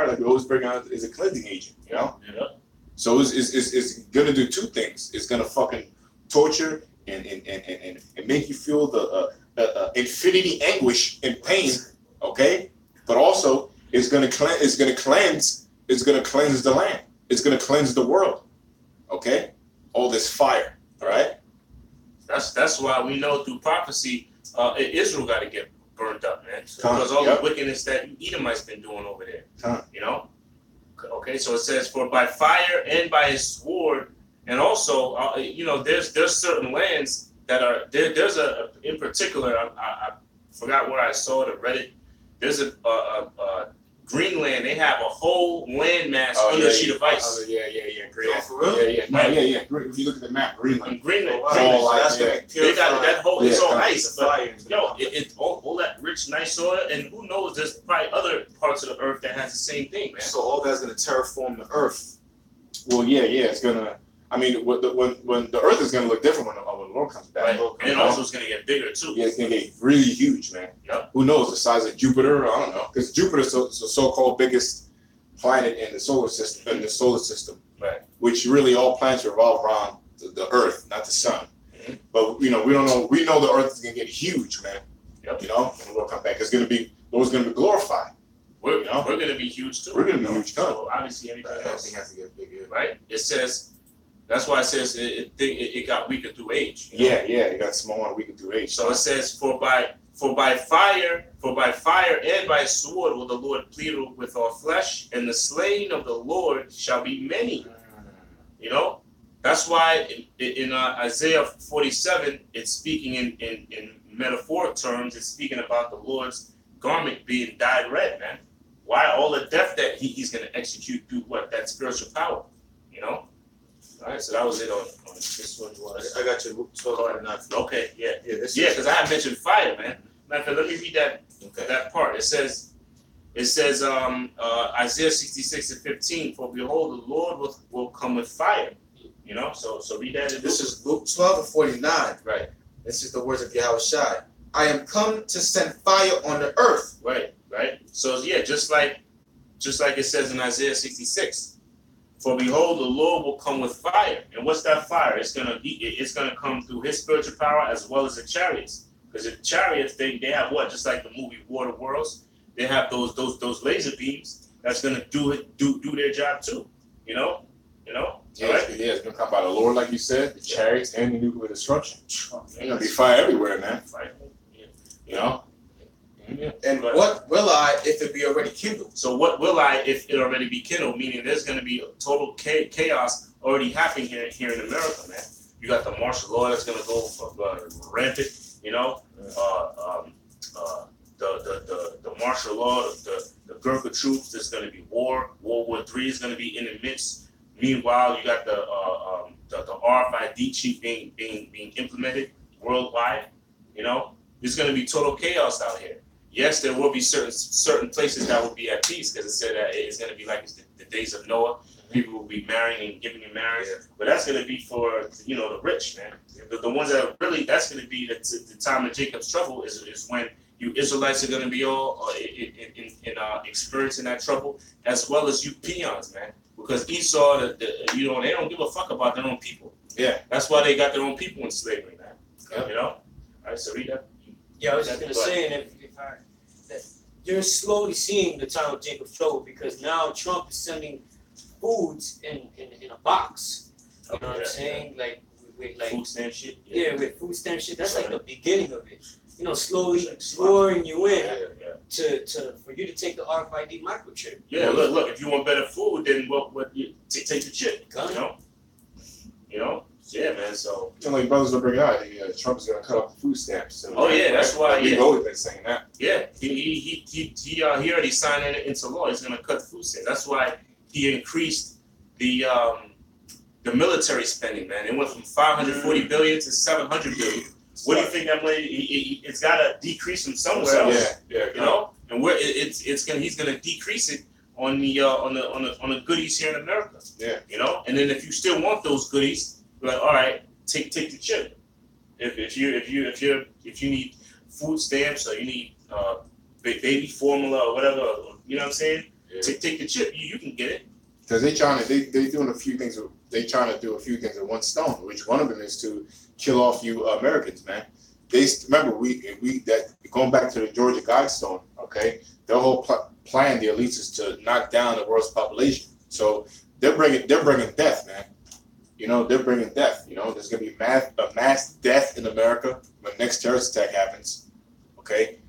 like we always bring out, is a cleansing agent. You know, Yeah. so it's going to do two things. It's going to fucking torture and make you feel the infinity anguish and pain, okay, but also it's gonna cleanse the land. It's gonna cleanse the world. Okay? All this fire. All right? That's why we know through prophecy, Israel got to get burned up, man. Because all the wickedness that Edomites been doing over there. You know? Okay, so it says, for by fire and by his sword, and also, you know, there's certain lands that are there. There's in particular, I forgot where I saw it or read it. There's a Greenland. They have a whole landmass under a sheet of ice. Yeah. Greenland. Oh, for real? Yeah. No, yeah. If you look at the map, Greenland. In Greenland, Wow, Greenland. all that's like gonna that. They got that whole, it's Yeah, all kind of ice, but yo, it's all that rich, nice soil, and who knows, there's probably other parts of the earth that has the same thing, man. So all that's gonna terraform the earth. Well, yeah. It's gonna. I mean, when the Earth is gonna look different when the Lord comes back. Right? And also it's gonna get bigger too. Yeah, it's gonna get really huge, man. Yep. Who knows the size of Jupiter? I don't know, because Jupiter's the so-called biggest planet in the solar system. Right. Which really all planets revolve around the Earth, not the sun. Mhm. But you know, we don't know. We know the Earth is gonna get huge, man. Yep. You know, when the Lord comes back, Lord's gonna be glorified. We're You know? gonna be huge too. We're gonna be huge, So obviously everything else, Everything has to get bigger. right? It says that's why it says it got weaker through age. You know? Yeah. You got small and we can do age. So it says, for by fire and by sword will the Lord plead with all flesh, and the slain of the Lord shall be many. You know, that's why in Isaiah 47, it's speaking in metaphoric terms. It's speaking about the Lord's garment being dyed red, man. Why all the death that he's going to execute through what? That spiritual power, you know. All right, so that was it on this one. Was I got you. Luke 12 and 9. okay? Yeah, Yeah, this yeah, is because I had mentioned fire, man. Matter of fact, let me read okay. that part. It says, Isaiah 66:15. For behold, the Lord will come with fire. You know, so read that. This is Luke 12 and 49. Right. This is the words of Yahweh Shai. I am come to send fire on the earth. Right. So yeah, just like it says in Isaiah 66. For behold, the Lord will come with fire. And what's that fire? It's gonna come through his spiritual power as well as the chariots. Because the chariots, they have what? Just like the movie War of the Worlds, they have those laser beams that's gonna do their job too. You know? Yeah, Right? it's gonna come by the Lord, like you said, the chariots and the nuclear destruction. There's gonna be fire everywhere, man. You know? Yeah. And Right. what will I if it be already kindled? So what will I if it already be kindled? Meaning there's going to be total chaos already happening here in America, man. You got the martial law that's going to go rampant. You know, the martial law, the Gurkha troops. There's going to be war. World War III is going to be in the midst. Meanwhile, you got the RFID chip being implemented worldwide. You know, there's going to be total chaos out here. Yes, there will be certain places that will be at peace because it said that it's going to be like the days of Noah. People will be marrying and giving in marriage, but that's going to be for the rich, man. The ones that are really, that's going to be the time of Jacob's trouble is when you Israelites are going to be all experiencing that trouble, as well as you peons, man. Because Esau, they don't give a fuck about their own people. Yeah, that's why they got their own people in slavery, man. Yeah. You know. All right, so read that. Yeah, I was just gonna say, and that you're slowly seeing the time of Jacob's trouble because now Trump is sending foods in a box. You know what I'm saying? Like with food stamp shit. Yeah, with food stamp shit. That's like the beginning of it. You know, slowly luring you in to for you to take the RFID microchip. Yeah, look. If you want better food, then what you take the chip. You know. Yeah, man. So. And like brothers will bring out, Trump's gonna cut off the food stamps. So, oh yeah, that's why. We've always been saying that. Yeah, he already signed it into law. He's gonna cut the food stamps. That's why he increased the military spending, man. It went from 540 billion to 700 billion. What do you think that money? It's gotta decrease from somewhere else. Yeah. You know, and he's gonna decrease it on the goodies here in America. Yeah. You know, and then if you still want those goodies, you're like, all right, take the chip. If you need food stamps or you need baby formula or whatever, you know what I'm saying? Yeah. Take the chip. You can get it. Because they doing a few things. They trying to do a few things with one stone. Which one of them is to kill off you Americans, man. They remember we that going back to the Georgia Guidestone. Okay, their whole plan, the elites, is to knock down the world's population. So they're bringing death, man. You know, they're bringing death. You know, there's gonna be a mass death in America when the next terrorist attack happens. Okay,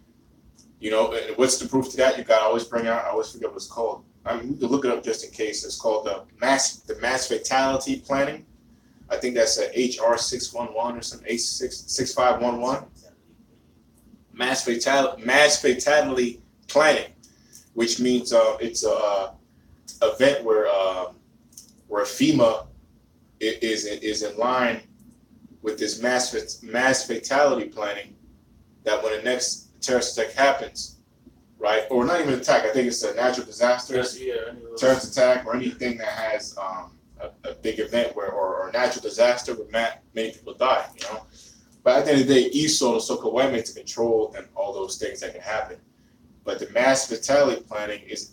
you know, and what's the proof to that? You gotta always bring out. I always forget what it's called. I mean, you can look it up just in case. It's called the mass fatality planning. I think that's a HR 611 or something, H6511. Mass fatality planning, which means it's a event where FEMA is in line with this mass fatality planning. That when the next terrorist attack happens, right, or not even an attack, I think it's a natural disaster, terrorist attack, or anything that has a big event or a natural disaster where many people die, you know. But at the end of the day, Esau is so coordinated to control and all those things that can happen. But the mass fatality planning is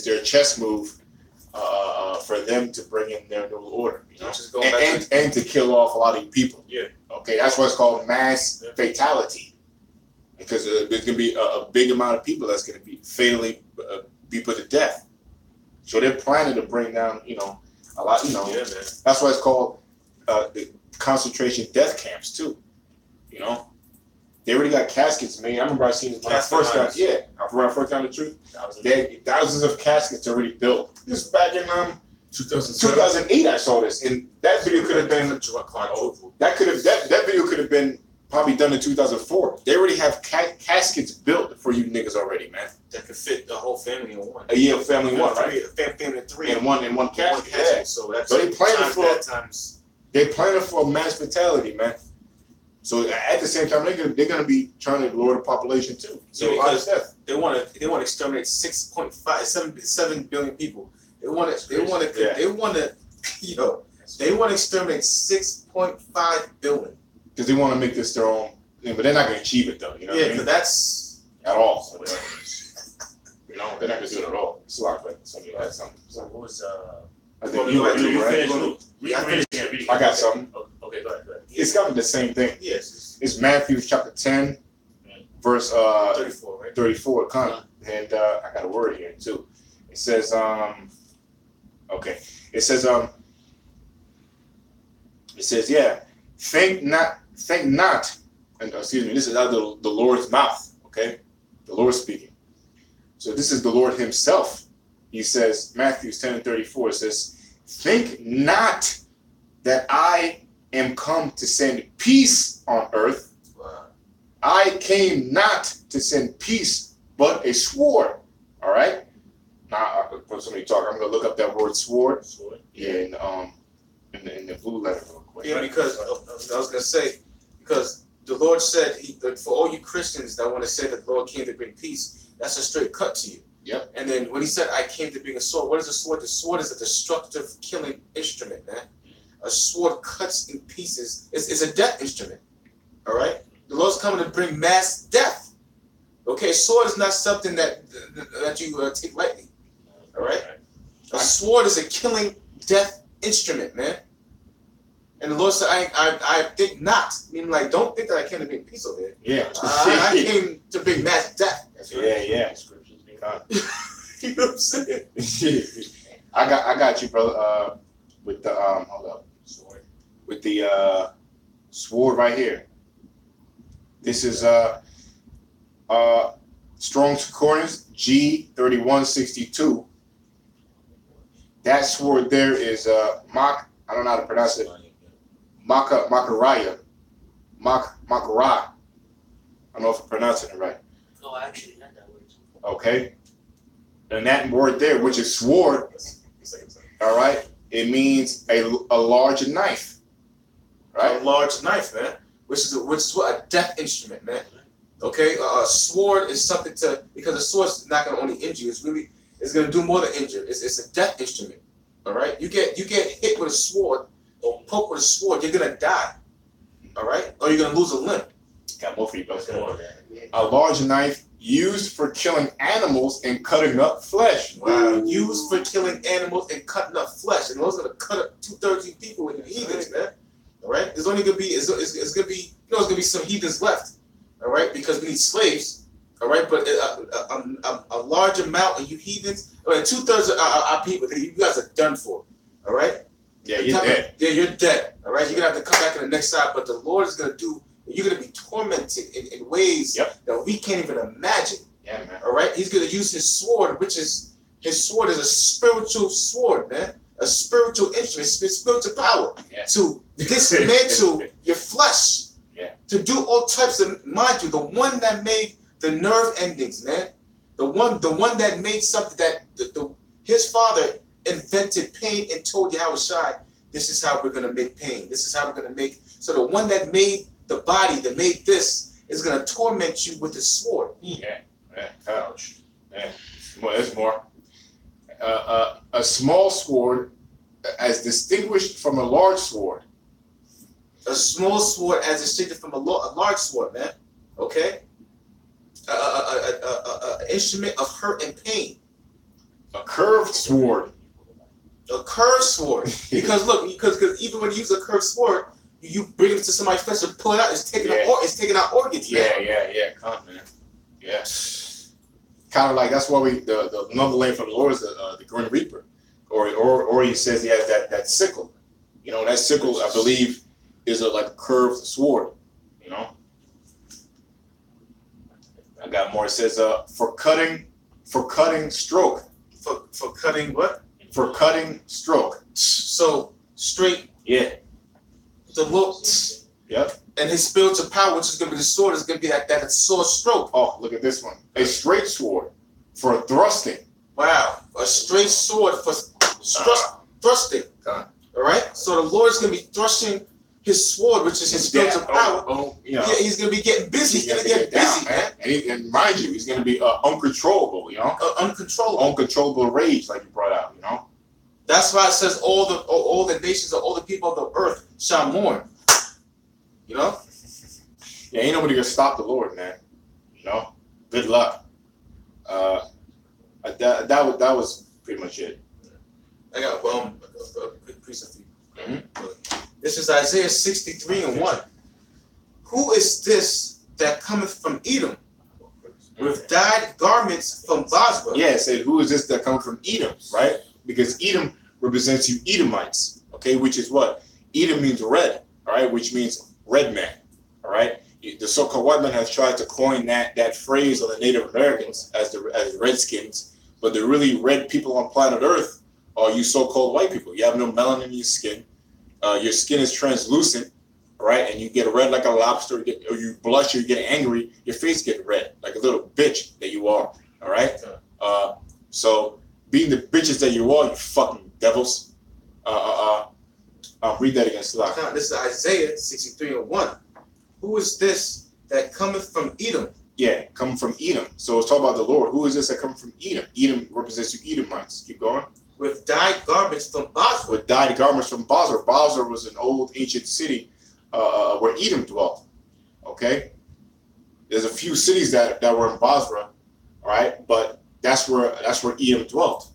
their chess move for them to bring in their new order, you know, and to kill off a lot of people. Yeah. Okay, that's what's called mass fatality, because there's gonna be a big amount of people that's gonna be fatally be put to death. So they're planning to bring down, you know, a lot. You know, yeah, man. That's why it's called the concentration death camps too. You know, they already got caskets made. I remember I seen this when I first got the truth. They had thousands of caskets already built. This back in 2008, I saw this, and that video could have been that video could have been probably done in 2004. They already have caskets built for you niggas already, man. That could fit the whole family in one. A year family one, right? Family of three. In one casket. Yeah. So that's So they planning times for- that times. They planning for mass fatality, man. So at the same time, they're gonna be trying to lower the population too. So Yeah, because death. they want to exterminate 7 billion people. They want to exterminate 6.5 billion. Because they want to make this their own thing, but they're not gonna achieve it though. You know what I Yeah, mean? because that's At all. You know, they're not gonna do it at all. It's a lot like something like something. So what was I think you you right? finished, Luke? Yeah, I finished. I got something. Okay, go ahead. It's kind of the same thing. yes, It's Matthew chapter 10, verse 34, right? 34, kind of. And I got a word here too. It says, okay. It says, yeah, think not, and excuse me, this is out of the Lord's mouth, okay? The Lord speaking. So this is the Lord himself. He says, Matthew 10:34 says, think not that I am come to send peace on earth. Wow. I came not to send peace, but a sword. All right. Now, for somebody talk, I'm gonna look up that word sword in the blue letter real quick. Yeah, because I was gonna say, because the Lord said, that for all you Christians that want to say that the Lord came to bring peace, that's a straight cut to you. Yep. And then when he said, I came to bring a sword, what is a sword? The sword is a destructive, killing instrument, man. A sword cuts in pieces. It's a death instrument. All right? The Lord's coming to bring mass death. Okay, a sword is not something that you take lightly. All right? A sword is a killing death instrument, man. And the Lord said, I think not. Meaning, like, don't think that I came to bring peace over here. Yeah. I came to bring mass death. That's right. Yeah. You know what I'm saying? I got you, brother. With the hold up, sword. With the sword right here. This is Strong's Concordance G3162. That sword there is I don't know how to pronounce it. Makaraya. Makara. I don't know if I'm pronouncing it right. Oh, I actually had that word. Okay. And that word there, which is sword, all right, it means a large knife. Right? A large knife, man. Which is what a death instrument, man. Okay? A sword is something because a sword's not gonna only injure you, it's gonna do more than injure. It's a death instrument. All right? You get hit with a sword or poke with a sword, you're gonna die. All right? Or you're gonna lose a limb. Got more for you, brother. A large knife used for killing animals and cutting up flesh. Wow. Used for killing animals and cutting up flesh. And those are gonna cut up 2/3 of people when you're heathens, man. All right? There's only gonna be it's gonna be there's gonna be some heathens left. All right? Because we need slaves. All right, but a large amount of you heathens, 2/3 of our people, you guys are done for. All right? Yeah, you're dead. Yeah, you're dead. All right? You're going to have to come back to the next side, but the Lord is going to do, you're going to be tormented in ways that we can't even imagine. Yeah, man. All right? He's going to use his sword, his sword is a spiritual sword, man. A spiritual instrument, spiritual power to dismantle your flesh. Yeah. To do all types of, mind you, the one that made the nerve endings, man. The one that made something that his father invented pain and told Yahushua, this is how we're gonna make pain. This is how we're gonna make. So the one that made the body, that made this, is gonna torment you with the sword. Yeah. Ouch. Yeah. There's more. A small sword, as distinguished from a large sword. A small sword as distinct from a large sword, man. Okay. An instrument of hurt and pain. A curved sword. A curved sword. Because look, because even when you use a curved sword, you bring it to somebody's flesh and pull it out. It's taking out organs. Yeah. Come on, man. Yeah. Kind of like that's why the another name for the Lord is the Grim Reaper, or he says he has that sickle. You know, that sickle I believe is like a curved sword. You know. I got more. It says for cutting stroke. For cutting what? For cutting stroke. So straight. Yeah. The Lord. Yep. And his spiritual power, which is going to be the sword, is going to be that sword stroke. Oh, look at this one. A straight sword for thrusting. Wow. A straight sword for thrusting. God. All right? So the Lord is going to be thrusting his sword, which is his spiritual power. You know. Yeah, he's going to be getting busy. He's going to get busy, man. And mind you, he's going to be uncontrollable, you know? Uncontrollable. Uncontrollable rage, like you brought out, you know? That's why it says all the nations or all the people of the earth shall mourn. You know? Yeah, ain't nobody gonna stop the Lord, man. You know? Good luck. That was pretty much it. I got a quick piece of you. This is Isaiah 63:1. Who is this that cometh from Edom with dyed garments from Bozrah? Yeah, it said, who is this that comes from Edom, right? Because Edom represents you Edomites, okay? Which is what? Edom means red, all right? Which means red man, all right? The so-called white man has tried to coin that phrase on the Native Americans as Redskins, but the really red people on planet Earth are you so-called white people. You have no melanin in your skin. Your skin is translucent, right? And you get red like a lobster, or you blush, or you get angry, your face gets red, like a little bitch that you are, all right? So being the bitches that you are, you fucking devils. Read that again, Slack. This is Isaiah 63:1. Who is this that cometh from Edom? Yeah, coming from Edom. So it's talking about the Lord. Who is this that comes from Edom? Edom represents you Edomites. Keep going. With dyed garments from Bozrah. With dyed garments from Bozrah. Bozrah was an old ancient city where Edom dwelt. Okay? There's a few cities that were in Bozrah, all right? But that's where Edom dwelt.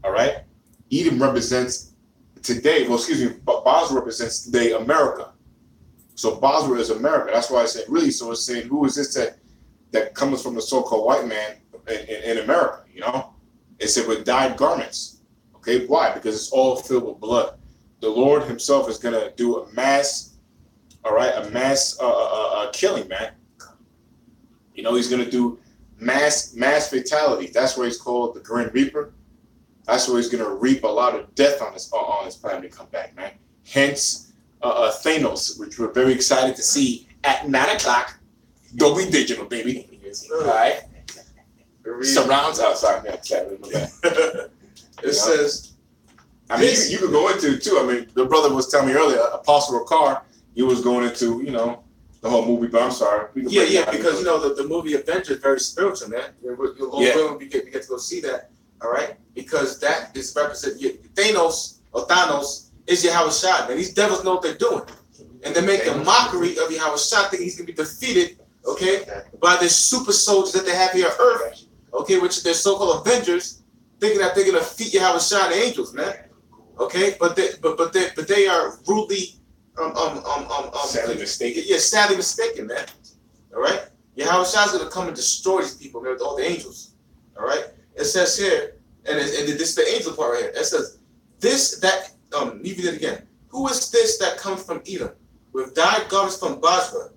All right? Edom represents today, Bozrah represents today America. So Bozrah is America. That's why I said really. So it's saying, who is this that comes from the so-called white man in America? You know, it said with dyed garments. Okay, why? Because it's all filled with blood. The Lord Himself is gonna do a mass, killing, man. You know, He's gonna do mass fatality. That's why He's called the Grim Reaper. That's why He's gonna reap a lot of death on this planet to come back, man. Hence. Thanos, which we're very excited to see at 9 o'clock. Dolby Digital, baby. All right. Surrounds outside. It says, I mean, you could go into it too. I mean, the brother was telling me earlier, Apostle Ricard, he was going into, you know, the whole movie, but I'm sorry. Yeah, because, you know, the movie Avengers is very spiritual, man. We get to go see that, all right? Because that is representing Thanos is Yahushua, man. These devils know what they're doing. And they're making a mockery of Yahushua, thinking he's going to be defeated, okay, by the super soldiers that they have here on Earth, okay, which are their so-called Avengers, thinking that they're going to defeat Yahushua and the angels, man. Okay, but they are rudely, sadly mistaken. Yeah, sadly mistaken, man. All right? Yahushua's going to come and destroy these people, man, with all the angels. All right? It says here, and this is the angel part right here. It says, read it again. Who is this that comes from Edom, with dyed garments from Bozrah?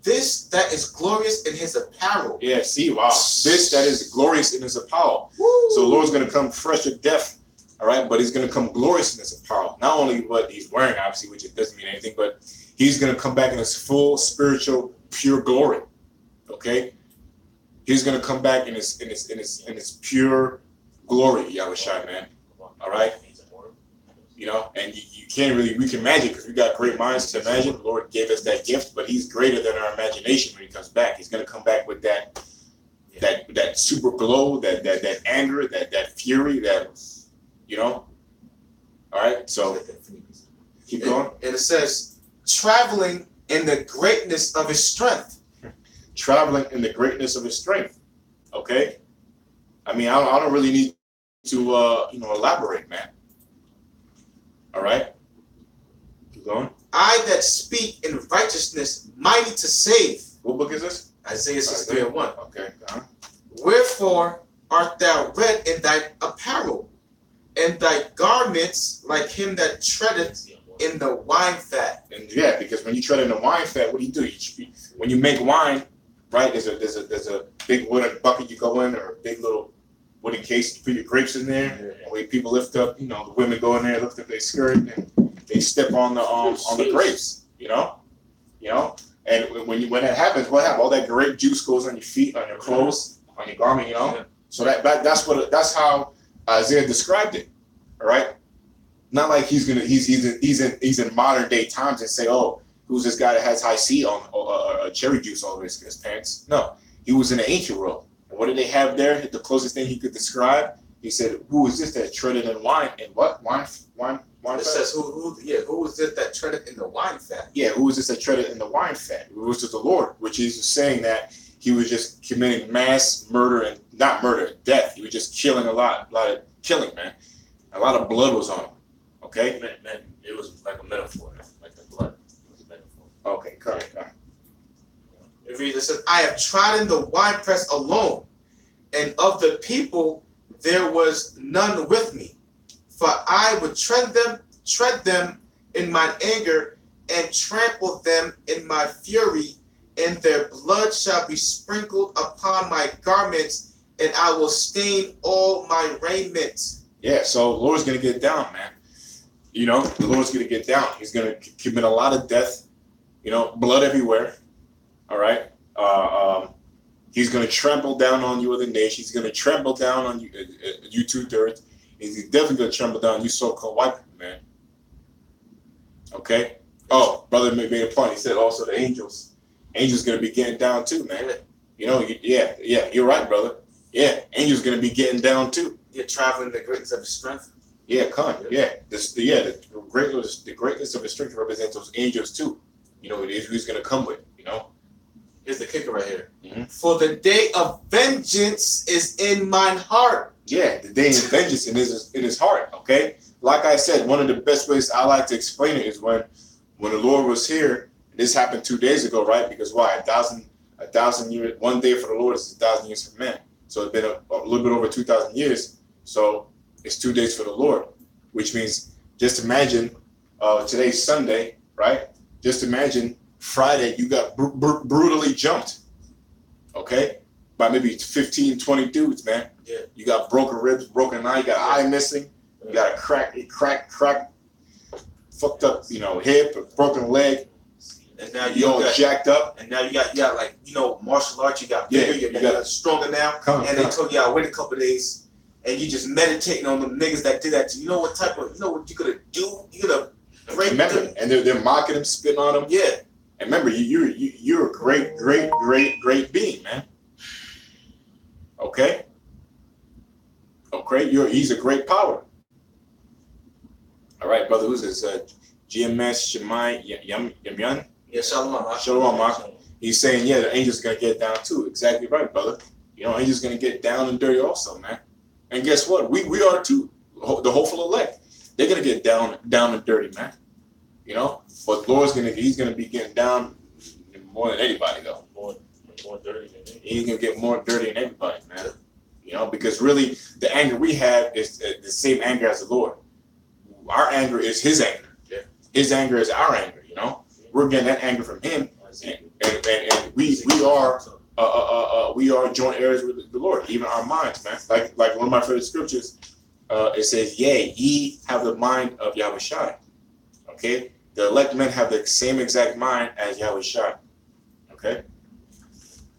This that is glorious in his apparel. Yeah, see, wow. This that is glorious in his apparel. Woo. So the Lord's going to come fresh to death, all right? But He's going to come glorious in his apparel. Not only what He's wearing, obviously, which it doesn't mean anything, but He's going to come back in His full spiritual, pure glory. Okay? He's going to come back in his pure glory, Yahushua, man. All right? You know, and we can imagine because we got great minds to imagine. The Lord gave us that gift, but He's greater than our imagination when He comes back. He's going to come back with that super glow, that anger, that fury, that, you know. All right, so keep going. And it says, traveling in the greatness of His strength. Traveling in the greatness of His strength. Okay, I mean, I don't really need to elaborate, man. All right. Keep going. I that speak in righteousness, mighty to save. What book is this? Isaiah 63:1. Okay. Wherefore art thou red in thy apparel, and thy garments like him that treadeth in the wine fat. And yeah, because when you tread in the wine fat, what do? When you make wine, right? There's a big wooden bucket you go in, or a big little wooden case, you put your grapes in there. And when people lift up, you know, the women go in there, lift up their skirt, and they step on the grapes, you know. You know, and when that happens, what happens? All that grape juice goes on your feet, on your clothes, on your garment. You know, Yeah. so that's how Isaiah described it. All right, not like he's in modern day times and say, oh, who's this guy that has high C on cherry juice all over his pants? No, he was in the ancient world. And what did they have there? The closest thing he could describe, he said, who is this that treaded in wine and what wine? It says who was this that treaded in the wine fat? Yeah, who was this that treaded in the wine fat? It was just the Lord, which is saying that he was just committing mass murder and not murder, death. He was just killing a lot of killing, man. A lot of blood was on him. Okay? Man, it was like a metaphor, like the blood. It was a metaphor. Okay, correct. It reads, it says, I have trodden the winepress alone, and of the people there was none with me. For I would tread them in mine anger, and trample them in my fury, and their blood shall be sprinkled upon my garments, and I will stain all my raiment. Yeah, so the Lord's going to get down, man. You know, the Lord's going to get down. He's going to commit a lot of death, you know, blood everywhere. All right. He's going to trample down on you other nations. He's going to trample down on you, you 2/3. He's definitely going to trample down on you so-called white people, man. Okay. Oh, brother made a point. He said also the angels. Angels going to be getting down too, man. You know, yeah, you're right, brother. Yeah, angels going to be getting down too. You're traveling the greatness of his strength. Yeah, the greatness of his strength represents those angels too. You know, it is who's going to come with. You know. Here's the kicker right here. Mm-hmm. For the day of vengeance is in mine heart. Yeah, the day of vengeance in his heart. Okay, like I said, one of the best ways I like to explain it is when the Lord was here. This happened 2 days ago, right? Because why? A thousand years. 1 day for the Lord is 1,000 years for man. So it's been a little bit over 2,000 years. So it's 2 days for the Lord, which means just imagine today's Sunday, right? Just imagine Friday you got brutally jumped, okay, by maybe 15, 20 dudes, man. Yeah. You got broken ribs, broken eye, you got an eye missing, you got a crack, fucked up, you know, hip, a broken leg, And now you all jacked up. And now you got like, you know, martial arts, you got bigger, you got stronger now. They told you I wait a couple of days, and you just meditating on them niggas that did that to you. You know what you could do? You could have break them. And they're mocking him, spitting on him. Yeah. And remember, you're a great being, man. Okay? Okay, he's a great power. All right, brother, who's this? GMS Shemai Yamyan? Yeah, Shalom. Shalom, Mark. He's saying, yeah, the angel's going to get down too. Exactly right, brother. You know, angel's going to get down and dirty also, man. And guess what? We are too. The hopeful elect. They're going to get down and dirty, man. You know? But Lord's he's going to be getting down more than anybody, though. More dirty than me. He's going to get more dirty than everybody, man. You know, because really, the anger we have is the same anger as the Lord. Our anger is his anger. Yeah. His anger is our anger, you know? We're getting that anger from him. And we are joint heirs with the Lord, even our minds, man. Like one of my favorite scriptures, it says, yea, ye have the mind of Yahushua. Okay? The elect men have the same exact mind as Yahushua. Okay?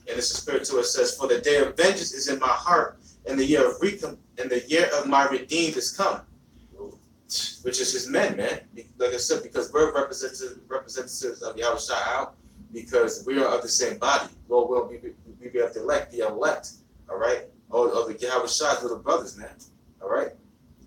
And it's the spirit too. It says, for the day of vengeance is in my heart, and the year of my redeemed is come. Which is his men, man. Like I said, because we're representatives of Yahushua, because we are of the same body. Lord will we be of the elect, all right? Or of the Yahushua's little brothers, man, all right?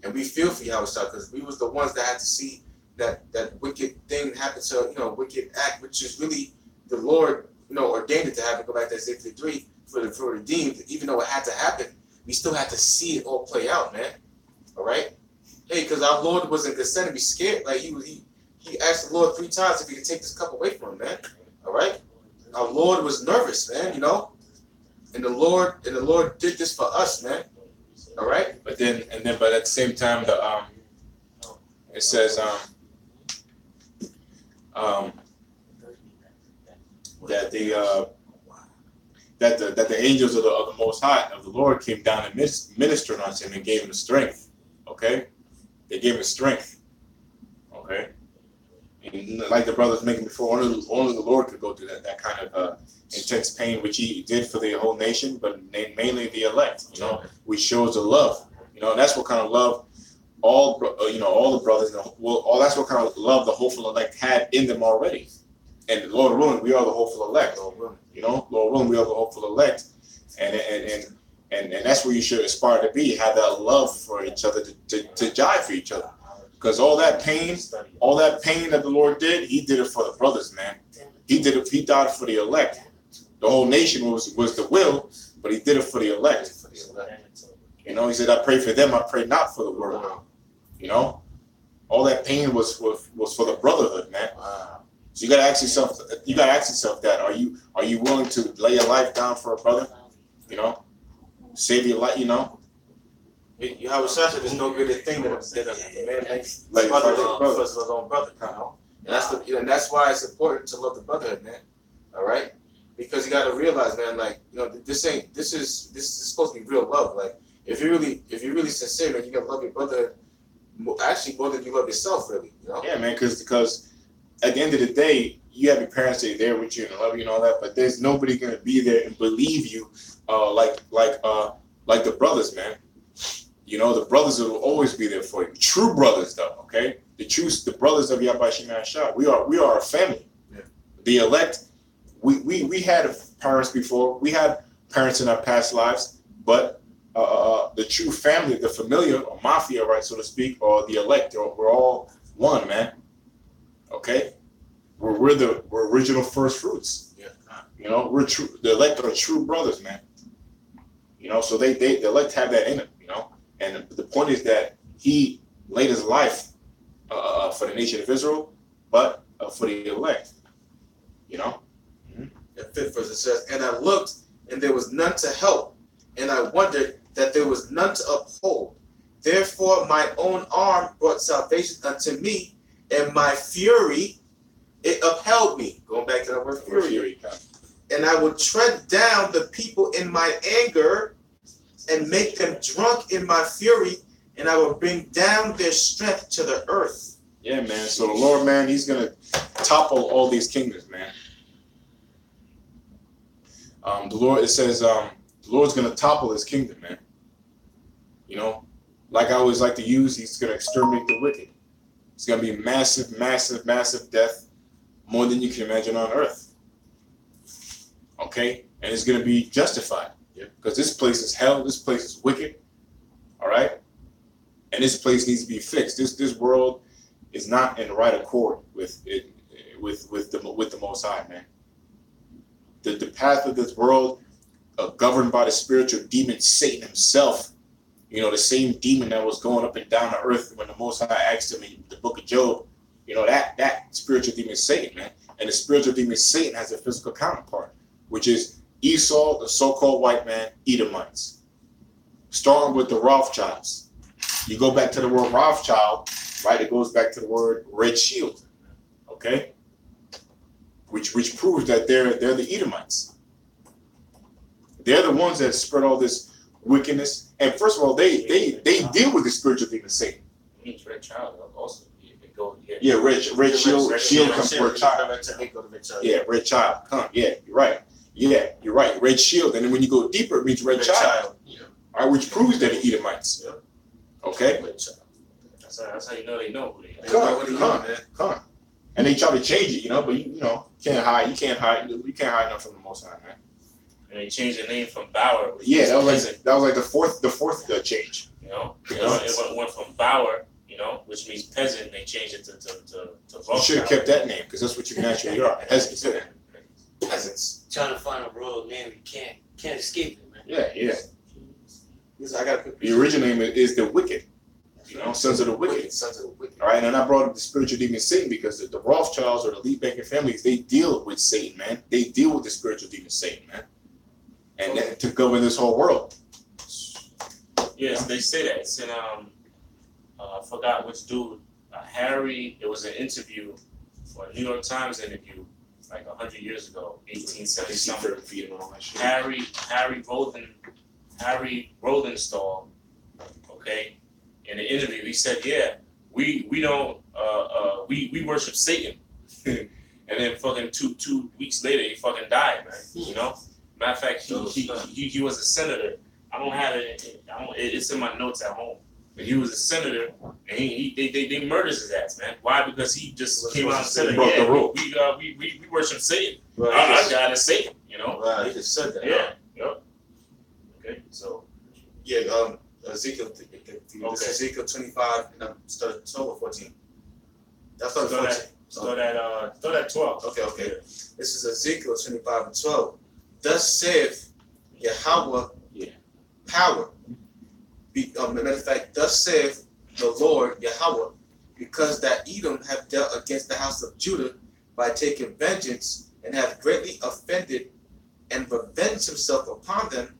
And we feel for Yahushua because we was the ones that had to see that wicked thing happen to, wicked act, which is really the Lord, ordained it to happen. Go back to Isaiah 53 for the redeemed. Even though it had to happen, we still had to see it all play out, man, all right? Hey, because our Lord wasn't concerned to be scared. Like he asked the Lord 3 times if he could take this cup away from him, man. All right? Our Lord was nervous, man, And the Lord did this for us, man. All right? But at the same time, it says that the angels of the Most High of the Lord came down and ministered unto him and gave him strength. Okay. They gave him strength, okay? And like the brothers making before, only the Lord could go through that kind of intense pain, which He did for the whole nation, but mainly the elect. You know, which shows the love. You know, and that's what kind of love all the brothers. That's what kind of love the hopeful elect had in them already. And Lord willing, we are the hopeful elect. You know, Lord willing, we are the hopeful elect, and that's where you should aspire to be. Have that love for each other, to die for each other. Because all that pain that the Lord did, He did it for the brothers, man. He did it. He died for the elect. The whole nation was the will, but He did it for the elect. You know, He said, "I pray for them. I pray not for the world." You know, all that pain was for the brotherhood, man. So you gotta ask yourself. That are you willing to lay your life down for a brother? You know, save your life. You know. Yahweh Shah said there's no greater thing than a man makes Like brother for his own brother, you know? And that's why it's important to love the brotherhood, man. All right? Because you gotta realize, man, like, you know, this is supposed to be real love. Like, if you're really sincere, man, you gotta love your brotherhood actually more than you love yourself, really, you know? Yeah, man, because at the end of the day, you have your parents that are there with you and love you and all that, but there's nobody gonna be there and believe you like the brothers, man. You know, the brothers will always be there for you. True brothers, though, okay? The brothers of Yahweh Shah. We are a family. Yeah. The elect, we had parents before. We had parents in our past lives, but the true family, the familia or mafia, right, so to speak, or the elect, we're all one, man. Okay? We're original first fruits. Yeah. You know, we're true. The elect are true brothers, man. You know, so the elect have that in them, you know. And the point is that He laid His life for the nation of Israel, but for the elect. You know? The 5th verse, it says, "And I looked, and there was none to help, and I wondered that there was none to uphold. Therefore my own arm brought salvation unto me, and my fury, it upheld me." Going back to that word fury. "And I will tread down the people in my anger, and make them drunk in my fury, and I will bring down their strength to the earth." Yeah, man. So the Lord, man, He's gonna topple all these kingdoms, man. The Lord, it says, the Lord's gonna topple His kingdom, man. You know, like I always like to use, He's gonna exterminate the wicked. It's gonna be massive, massive, massive death, more than you can imagine on earth. Okay, and it's gonna be justified. Because this place is hell, this place is wicked, all right? And this place needs to be fixed. This world is not in the right accord with the Most High, man. The path of this world, governed by the spiritual demon Satan himself, you know, the same demon that was going up and down the earth when the Most High asked him in the book of Job, you know, that spiritual demon Satan, man. And the spiritual demon Satan has a physical counterpart, which is Esau, the so-called white man, Edomites. Starting with the Rothschilds. You go back to the word Rothschild, right? It goes back to the word red shield. Okay? Which proves that they're the Edomites. They're the ones that spread all this wickedness. And first of all, they deal with the spiritual demon Satan. It means red child also. Yeah, red shield. Shield comes for a child. Yeah, red child. Yeah, you're right. Yeah, you're right. Red shield. And then when you go deeper, it means red child. Yeah. All right, which proves that the Edomites. Yeah. Okay? That's how you know they know who they Come on. And they try to change it, you know, but you can't hide. You can't hide nothing from the Most High, man. And they changed the name from Bauer. Yeah, that was like the fourth change. You know, it went from Bauer, you know, which means peasant, and they changed it to You should have kept that name because that's what you naturally are. Peasants. Peasants. Trying to find a royal name, you can't escape it, man. Yeah. I got The original name is the wicked. You know, sons of the wicked. Sons of the wicked. All right, and I brought up the spiritual demon Satan because the Rothschilds or the elite banking families, they deal with Satan, man. They deal with the spiritual demon Satan, man. And that, to govern this whole world. Yes, they say that. It's in I forgot which dude. Harry. It was an interview for a New York Times interview, like 100 years ago, 1870 something. Harry Rosenthal. Okay, in the interview he said, "Yeah, we don't we worship Satan." And then fucking two weeks later, he fucking died, man. You know. Matter of fact, he was a senator. I don't have it. It's in my notes at home. But he was a senator, and they murdered his ass, man. Why? Because he just came out and said, broke the rule. We worship Satan. Right. Our God is Satan. You know. Right. He just said that. Yeah. Yep. Okay. So. Yeah. Ezekiel. This is Ezekiel 25, and I'm started 12 or 14. That's not 14. Start at 12. Okay. This is Ezekiel 25 and 12. Thus saith Yahweh, power. Matter of fact, thus saith the Lord Yahweh, because that Edom have dealt against the house of Judah by taking vengeance, and have greatly offended and revenged himself upon them.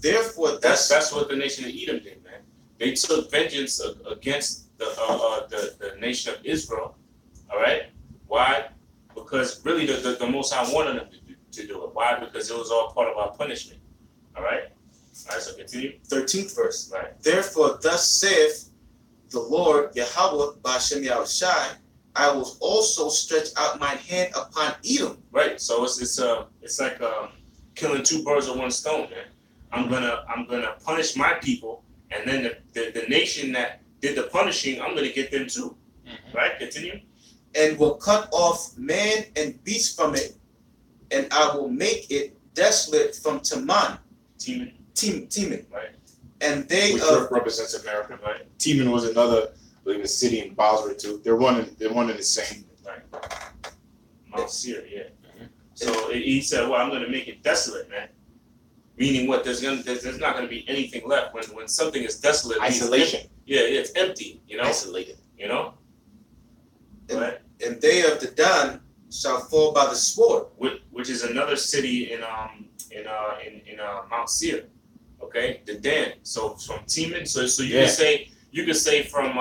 Therefore, That's what the nation of Edom did, man. They took vengeance against the nation of Israel. All right. Why? Because really the Most High wanted them to do it. Why? Because it was all part of our punishment. All right. All right. So continue. 13th verse. Right. Therefore, thus saith the Lord Yahweh Ba'Shem Yahushai, I will also stretch out mine hand upon Edom. Right. So it's like killing two birds with one stone, man. I'm gonna punish my people, and then the nation that did the punishing, I'm gonna get them too. Mm-hmm. Right. Continue. And will cut off man and beast from it, and I will make it desolate from Teman. Teman. Right. And they Which represents America. Right. Teman was another, I believe, a city in Basra too. They're one and the same. Right. Mount Seir, yeah. Mm-hmm. So he said, "Well, I'm going to make it desolate, man." Meaning what? There's not going to be anything left when something is desolate. Isolation. It's empty. You know. Isolated. You know. and, Right. and they of the Dan shall fall by the sword. Which is another city in Mount Seir. Okay, the Dan. So from Teman. So you could say from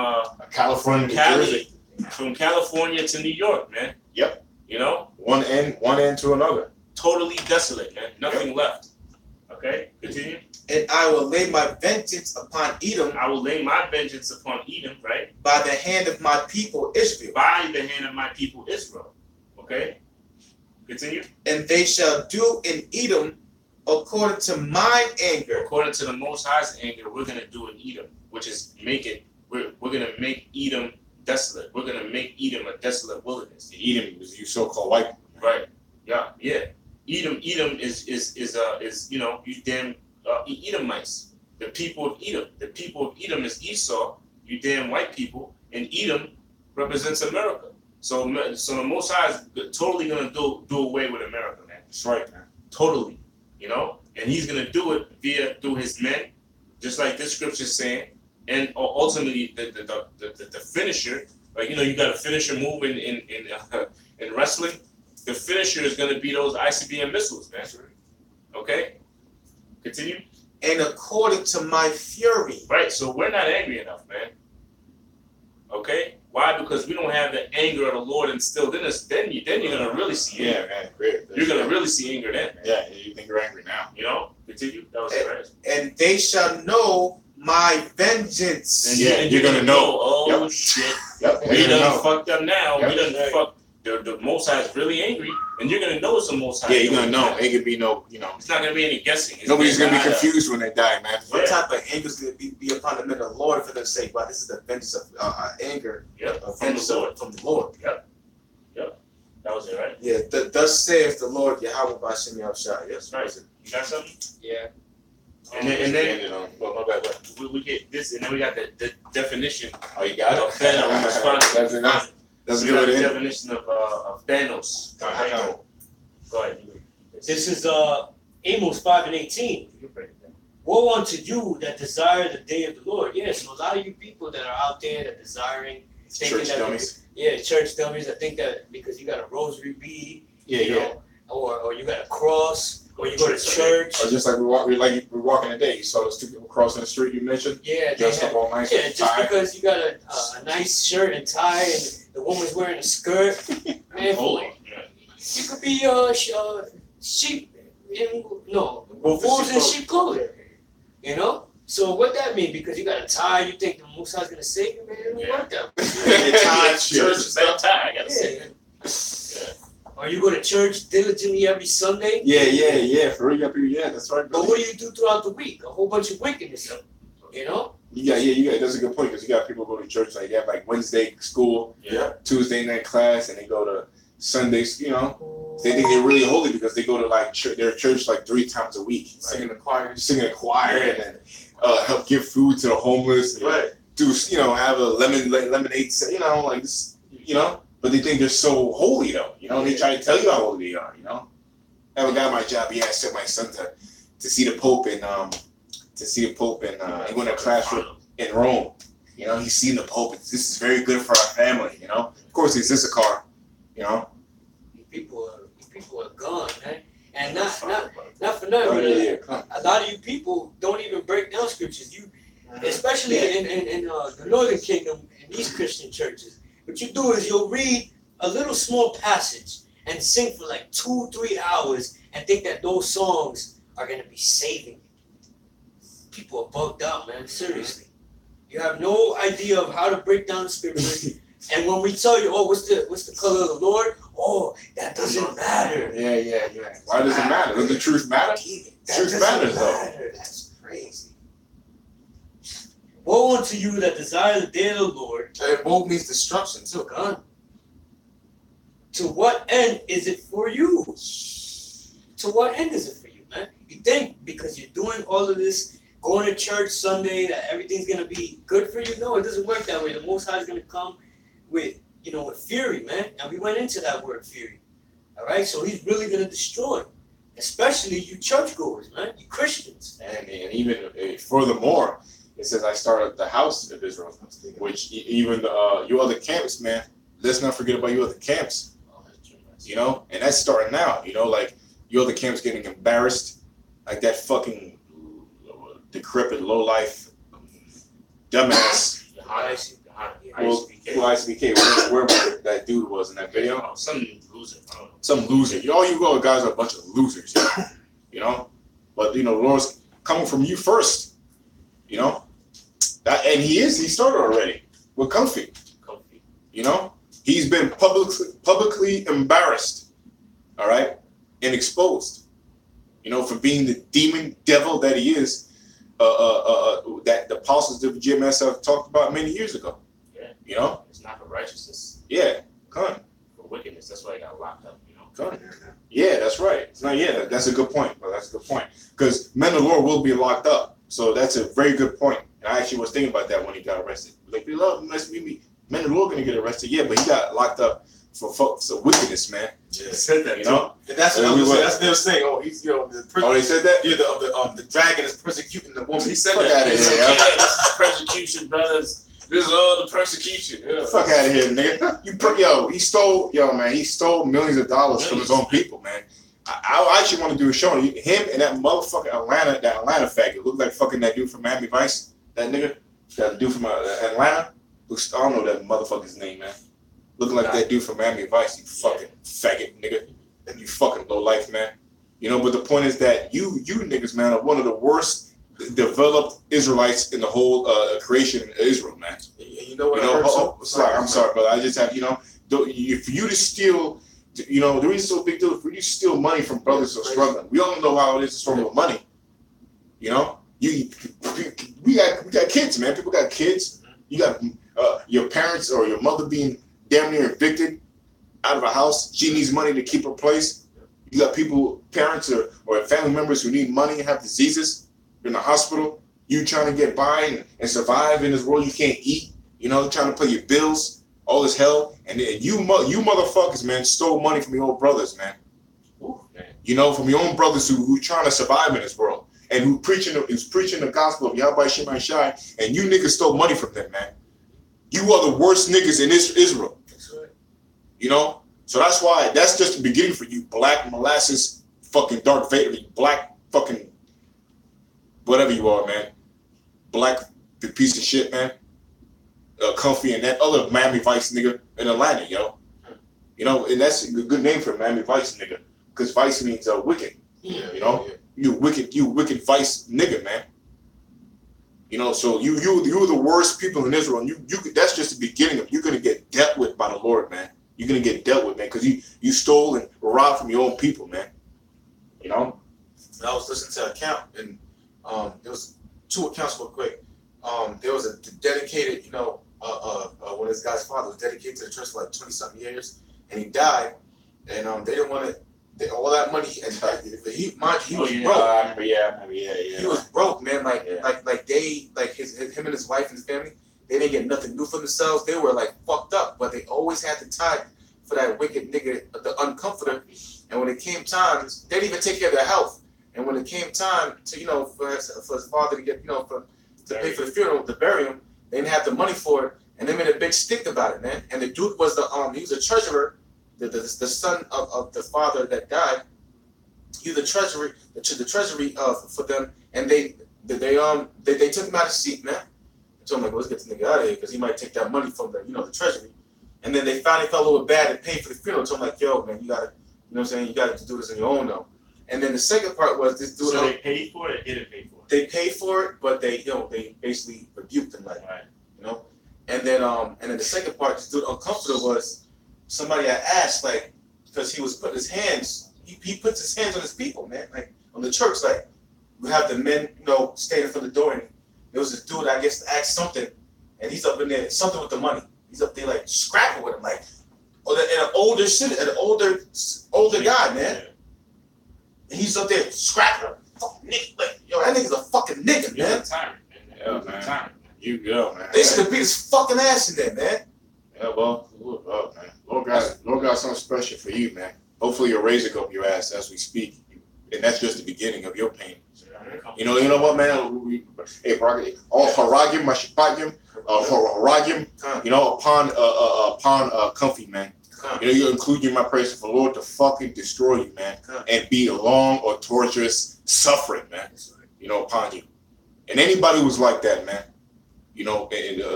California, New Cali, Jersey. from California to New York, man. Yep. You know. One end to another. Totally desolate, man. Nothing left. Okay, continue. And I will lay my vengeance upon Edom I will lay my vengeance upon Edom, right? by the hand of my people Israel. By the hand of my people Israel. Okay? Continue. And they shall do in Edom according to mine anger. According to the Most High's anger, we're going to do in Edom, which is we're going to make Edom desolate. We're going to make Edom a desolate wilderness. Edom was you so-called white people. Right. Yeah. Edom is you damn Edomites. The people of Edom. The people of Edom is Esau, you damn white people, and Edom represents America. So the Most High is totally gonna do away with America, man. That's right, man. Totally, you know, and he's gonna do it through his men, just like this scripture is saying, and ultimately the finisher. Like you got a finisher move in wrestling. The finisher is gonna be those ICBM missiles, man. Okay, continue. And according to my fury. Right, so we're not angry enough, man. Okay, why? Because we don't have the anger of the Lord instilled in us. Then you're gonna really see anger. Yeah, man. Great. You're gonna really see anger then, man. Yeah, you think you're angry now. You know, continue. That was it, right. And they shall know my vengeance. And Yeah, you're gonna know. Oh Yep. shit, Yep. we You're gonna done know. fucked up now. Yep. We done fucked. The Most High is really angry, and you're gonna know it's the Most High. Yeah, you're gonna know. Ain't gonna be no, It's not gonna be any guessing. Nobody's gonna be gonna confused when they die, man. What type of anger is going to be upon the men of the Lord for them to say, wow, this is the vengeance of anger from the Lord. from the Lord. Yep. That was it, right? Yeah, thus saith the Lord Yahweh Ba'Shem Yahushai. Yes, Right. You got something? Yeah. And then Well, my bad. we get this, and then we got the definition Oh, you got of Thanos. That's enough. That's We got good. the In. definition of Thanos. Uh-huh. Go ahead. This is Amos 5:18. You break it down. Woe unto you that desire the day of the Lord. Yeah, so a lot of you people that are out there that desiring, thinking Church that dummies. church dummies. I think that because you got a rosary bead, Yeah, you know, or you got a cross, or you go to church. Or just like we're walking today. You saw those two people crossing the street you mentioned. Yeah, they Dressed have, up all nice. yeah. with a Just tie. because you got a nice shirt and tie, and the woman's wearing a skirt, man, Holy. you could be sheep wolves in sheep sheep clothing. You know? So what that mean? Because you got a tie, you think the Most High's gonna save you, man? It don't work that way. Tie, Shit. church, Bad tie. I gotta say. Yeah. church diligently every Sunday. Yeah. For real, yeah, that's right. But what do you do throughout the week? A whole bunch of wickedness, you know? You got. That's a good point because you got people go to church like they have like Wednesday school, Tuesday night class, and they go to Sundays. You know, they think they're really holy because they go to like their church like 3 times a week, Singing the choir. and then help give food to the homeless. Right. Do have a lemonade? Like this. But they think they're so holy though. They try to tell you how holy they are. I have a guy at my job. He asked my son to see the Pope and he went to class in Rome. He's seen the Pope. This is very good for our family. Of course, it's Issachar. People are gone, man, and not for nothing. A lot of you people don't even break down scriptures. Especially in the Northern Kingdom in these Christian churches. What you do is you'll read a little small passage and sing for like 2-3 hours and think that those songs are gonna be saving you. People are bugged out, man. Seriously. You have no idea of how to break down the scriptures. And when we tell you, what's the color of the Lord? Oh, that doesn't matter. Yeah. Why does it matter? Does the truth matter? Truth matters though. That's crazy. Woe unto you that desire the day of the Lord. Woe means destruction too. God. To what end is it for you? To what end is it for you, man? You think because you're doing all of this, going to church Sunday, that everything's gonna be good for you? No, it doesn't work that way. The Most High is gonna come with fury, man. And we went into that word fury. All right, so He's really gonna destroy, especially you churchgoers, man, you Christians. And even furthermore, it says, "I started the house of Israel," which even you other camps, man. Let's not forget about you other camps. And that's starting now. Like you other camps getting embarrassed, like that fucking decrepit, low life, dumbass. ICBK, where that dude was in that video. Some loser. Some loser. All you other guys are a bunch of losers. But the Lord's coming from you first. And he started already with Comfy. He's been publicly embarrassed, all right, and exposed, for being the demon devil that he is, that the apostles of GMS have talked about many years ago. Yeah. It's not for righteousness. Yeah, come on. For wickedness. That's why he got locked up. Come on. Yeah, that's right. It's not. Yeah, that's a good point. But that's a good point because men of the Lord will be locked up. So that's a very good point. And I actually was thinking about that when he got arrested. Like, men of the Lord gonna get arrested. Yeah, but he got locked up for wickedness, man. Yeah, he said that. And that's what that's what they're saying. Oh, he's they said that. Yeah, the dragon is persecuting the woman. He said Fuck that. Out of here, Yeah, this is persecution, brothers. This is all the persecution. Yeah. Fuck out of here, nigga. He stole millions of dollars from his own people, man. I actually want to do a show on him and that motherfucking Atlanta faggot. Look like fucking that dude from Miami Vice. That nigga, that dude from Atlanta. I don't know that motherfucker's name, man. Looking like that dude from Miami Vice. You fucking faggot, nigga. And you fucking low life, man. But the point is that you niggas, man, are one of the worst developed Israelites in the whole creation of Israel, man. You know what? I'm sorry, but I just have, if you to steal, the reason it's so big deal, if you steal money from brothers who are struggling, we all know how it is to struggle with money. We got kids, man. People got kids. You got your parents or your mother being damn near evicted out of a house. She needs money to keep her place. You got parents or family members who need money and have diseases. You're in the hospital. You trying to get by and survive in this world. You can't eat. Trying to pay your bills. All this hell. And then you motherfuckers, man, stole money from your own brothers, man. Ooh, man. From your own brothers who trying to survive in this world. And who's preaching the gospel of Yahweh Shemai Shai, and you niggas stole money from them, man. You are the worst niggas in Israel. That's right. So that's just the beginning for you, black molasses, fucking Darth Vader, black fucking whatever you are, man. Black piece of shit, man. Comfy and that other Miami Vice nigga in Atlanta, and that's a good name for a Miami Vice nigga, because Vice means wicked. Yeah. You wicked Vice nigga, man. So you're the worst people in Israel, and you that's just the beginning of you're gonna get dealt with by the Lord, man. you're gonna get dealt with, man, because you stole and robbed from your own people, man. You know. I was listening to an account, and there was 2 accounts real quick. There was a dedicated, when this guy's father was dedicated to the church for like 20-something years, and he died, and they didn't want to. All that money, and he was broke. I remember, yeah. He was broke, man. Like Yeah. him and his wife and his family, they didn't get nothing new for themselves. They were like fucked up, but they always had the time for that wicked nigga, the uncomforter. And when it came time, they didn't even take care of their health. And when it came time to, for his father to get, to pay for the funeral, to bury him, they didn't have the money for it, and they made a big stick about it, man. And the dude was he was a treasurer. The son of the father that died, he was the treasury for them, and they took him out of seat, man. I told him, like, let's get this nigga out of here because he might take that money from the treasury. And then they finally felt a little bad and paid for the funeral. So I'm like, yo, man, you gotta, you gotta do this on your own though. And then the second part was this dude. So they paid for it or didn't pay for it? They paid for it, but they basically rebuked him, like, Right. And then the second part, this dude uncomfortable was. Somebody had asked, like, because he was putting his hands, he puts his hands on his people, man, like on the church, like we have the men, standing for the door, and there was this dude, I guess, asked something, and he's up in there, something with the money. He's up there like scrapping with him, like, and an older guy, man. And he's up there scrapping. Fuck nigga, like, that nigga's a fucking nigga, You're man. a tyrant, man. Yeah, man. Tyrant. You go, man. They should have beat his fucking ass in there, man. Yeah, well, man. Lord got something special for you, man. Hopefully your razor go up your ass as we speak, and that's just the beginning of your pain. You know what, man? Hey, Baraka, all haragim, mashipagim, haragim. Upon comfy, man. You include you in my praise for the Lord to fucking destroy you, man, and be a long or torturous suffering, man. Upon you, and anybody who's like that, man. And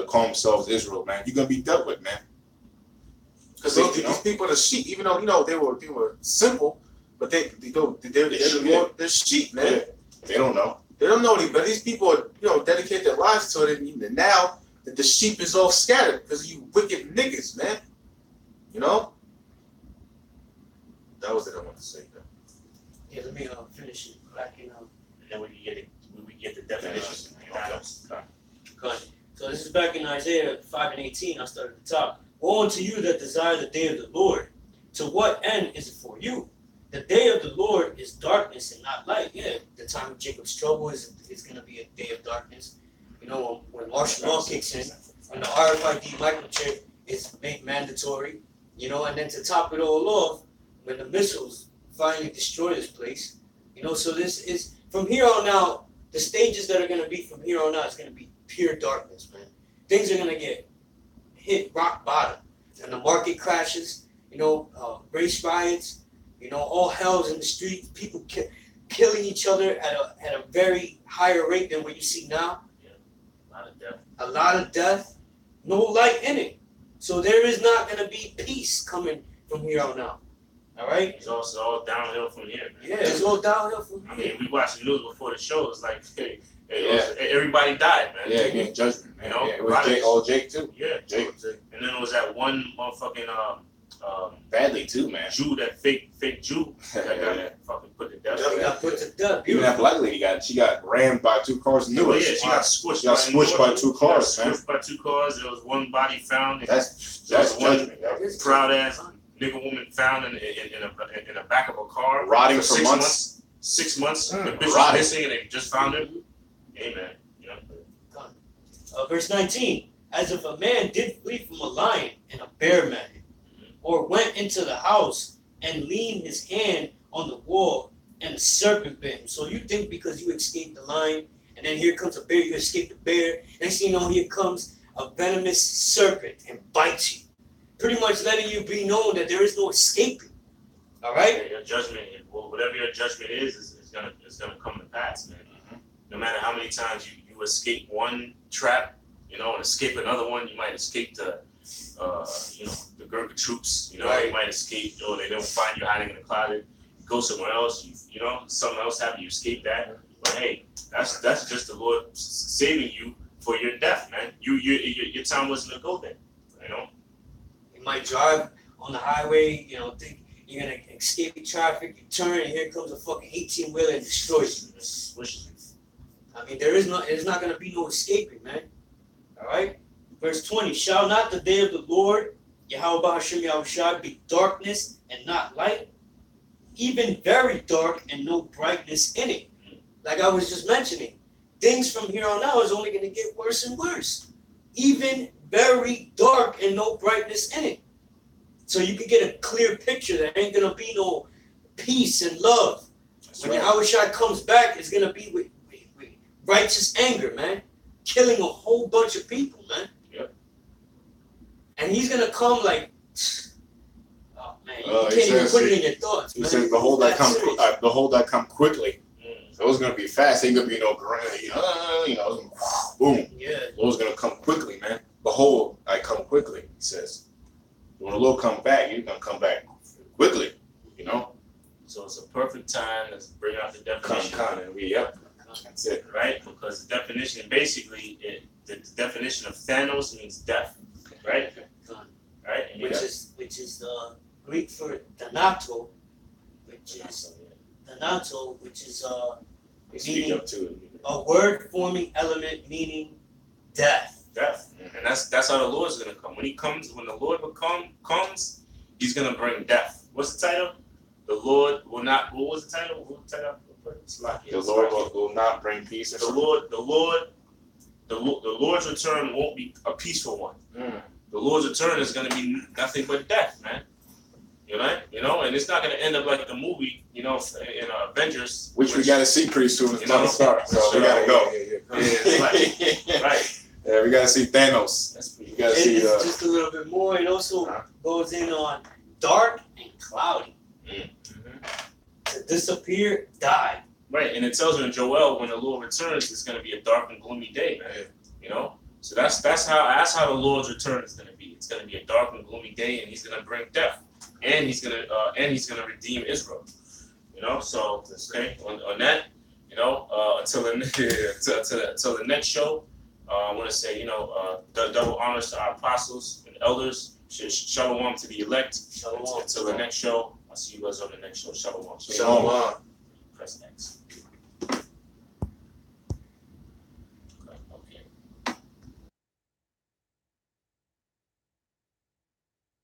call themselves Israel, man. You're gonna be dealt with, man. Because these people are sheep, even though they were simple, but they're sheep, man. Yeah. They don't know. They don't know any, but these people are, dedicate their lives to it, and now that the sheep is all scattered because of you wicked niggas, man. That was it I wanted to say. Yeah, let me finish it back in And then we get the definition. Good. So this is back in Isaiah 5:18. I started at the top. Woe unto you that desire the day of the Lord. To what end is it for you? The day of the Lord is darkness and not light. Yeah, the time of Jacob's trouble is going to be a day of darkness. When martial law kicks in, when the RFID microchip is made mandatory, and then to top it all off, when the missiles finally destroy this place, so this is, from here on out, the stages that are going to be from here on out is going to be pure darkness, man. Things are going to get hit rock bottom. And the market crashes, race riots, all hell's in the streets, people killing each other at a very higher rate than what you see now. Yeah. A A lot of death, no light in it. So there is not going to be peace coming from here on out. All right? It's also all downhill from here, man. Yeah, it's all downhill from I here. mean, we watched the news before the show. It's like, everybody died, man. Yeah, getting judgment, man. You know, Yeah, it was Jake too. Yeah. Jake. And then it was that one motherfucking Badly too, man. Jew, that fake Jew that got Yeah. fucking put to death. They got put to death. Even that black lady she got rammed by 2 cars in Yeah, Newark. she got squished. She got squished by 2 cars, She got man. squished by 2 cars. There was one body found. That's That's one- judgment. Yo. Proud ass nigga woman found in the back of a car, Rotting for 6 months. 6 months. The bitch was Rotting. missing, and they just found her. Hey man, Verse 19. As if a man did flee from a lion and a bear met him, or went into the house and leaned his hand on the wall and a serpent bit him. So you think because you escaped the lion and then here comes a bear, you escape the bear. Next thing you know, here comes a venomous serpent and bites you. Pretty much letting you be known that there is no escaping. All right? your judgment, whatever your judgment is gonna come to pass, man. No matter how many times you escape one trap, and escape another one, you might escape the Gurkha troops, Right. you might escape, or they don't find you hiding in the closet, go somewhere else, something else happened, you escape that. But hey, that's just the Lord saving you for your death, man. Your time wasn't to go there, You might drive on the highway, you know, think you're gonna escape traffic, you turn, and here comes a fucking 18-wheeler and destroys you. Swishes. I mean, there's not gonna be no escaping, man. All right. Verse 20: Shall not the day of the Lord, Yahweh Hashem Yahushua, be darkness and not light, even very dark and no brightness in it? Like I was just mentioning, things from here on out is only gonna get worse and worse. Even very dark and no brightness in it. So you can get a clear picture. There ain't gonna be no peace and love. When Yahushua comes back, it's gonna be with righteous anger, man. Killing a whole bunch of people, man. Yep. And he's gonna come like, oh man, you He can't even says- put it in your thoughts, He man. says, "Behold, I That's come. serious. Behold, I come quickly." Mm. So it's gonna be fast. Ain't gonna be no grand. Boom. Yeah. Lord's gonna come quickly, man. Behold, I come quickly. He says, when the Lord come back, he's gonna come back quickly. You know, So it's a perfect time to bring out the definition. Yep. That's it. Right? Because the definition, basically, the definition of Thanos means death, right? Right? And you Which got- is Greek for Thanato, which is He speak up to it. a word forming element meaning death. death, and that's how the Lord's gonna come. When the Lord comes, he's gonna bring death. What's the title? The Lord will not. What was the title? What was the title? The Lord will not bring peace. Or The Lord's return won't be a peaceful one. Mm. The Lord's return is gonna be nothing but death, man. You know, and it's not gonna end up like the movie, in Avengers, which we gotta see pretty soon. It's You about know? to start, so we gotta go. right. Yeah, we gotta see Thanos. We gotta see. It's just a little bit more. It also goes in on dark and cloudy. To disappear, die. Right, and it tells you in Joel when the Lord returns, it's going to be a dark and gloomy day, man. You know, so that's how the Lord's return is going to be. It's going to be a dark and gloomy day, and He's going to bring death, and He's going to redeem Israel. You know, so okay on that. Until the next show, I want to say double honors to our apostles and elders. Shalom to the elect. Shalom. Until the next show. I'll see you guys on the next show. Shalom. Shalom. Press X.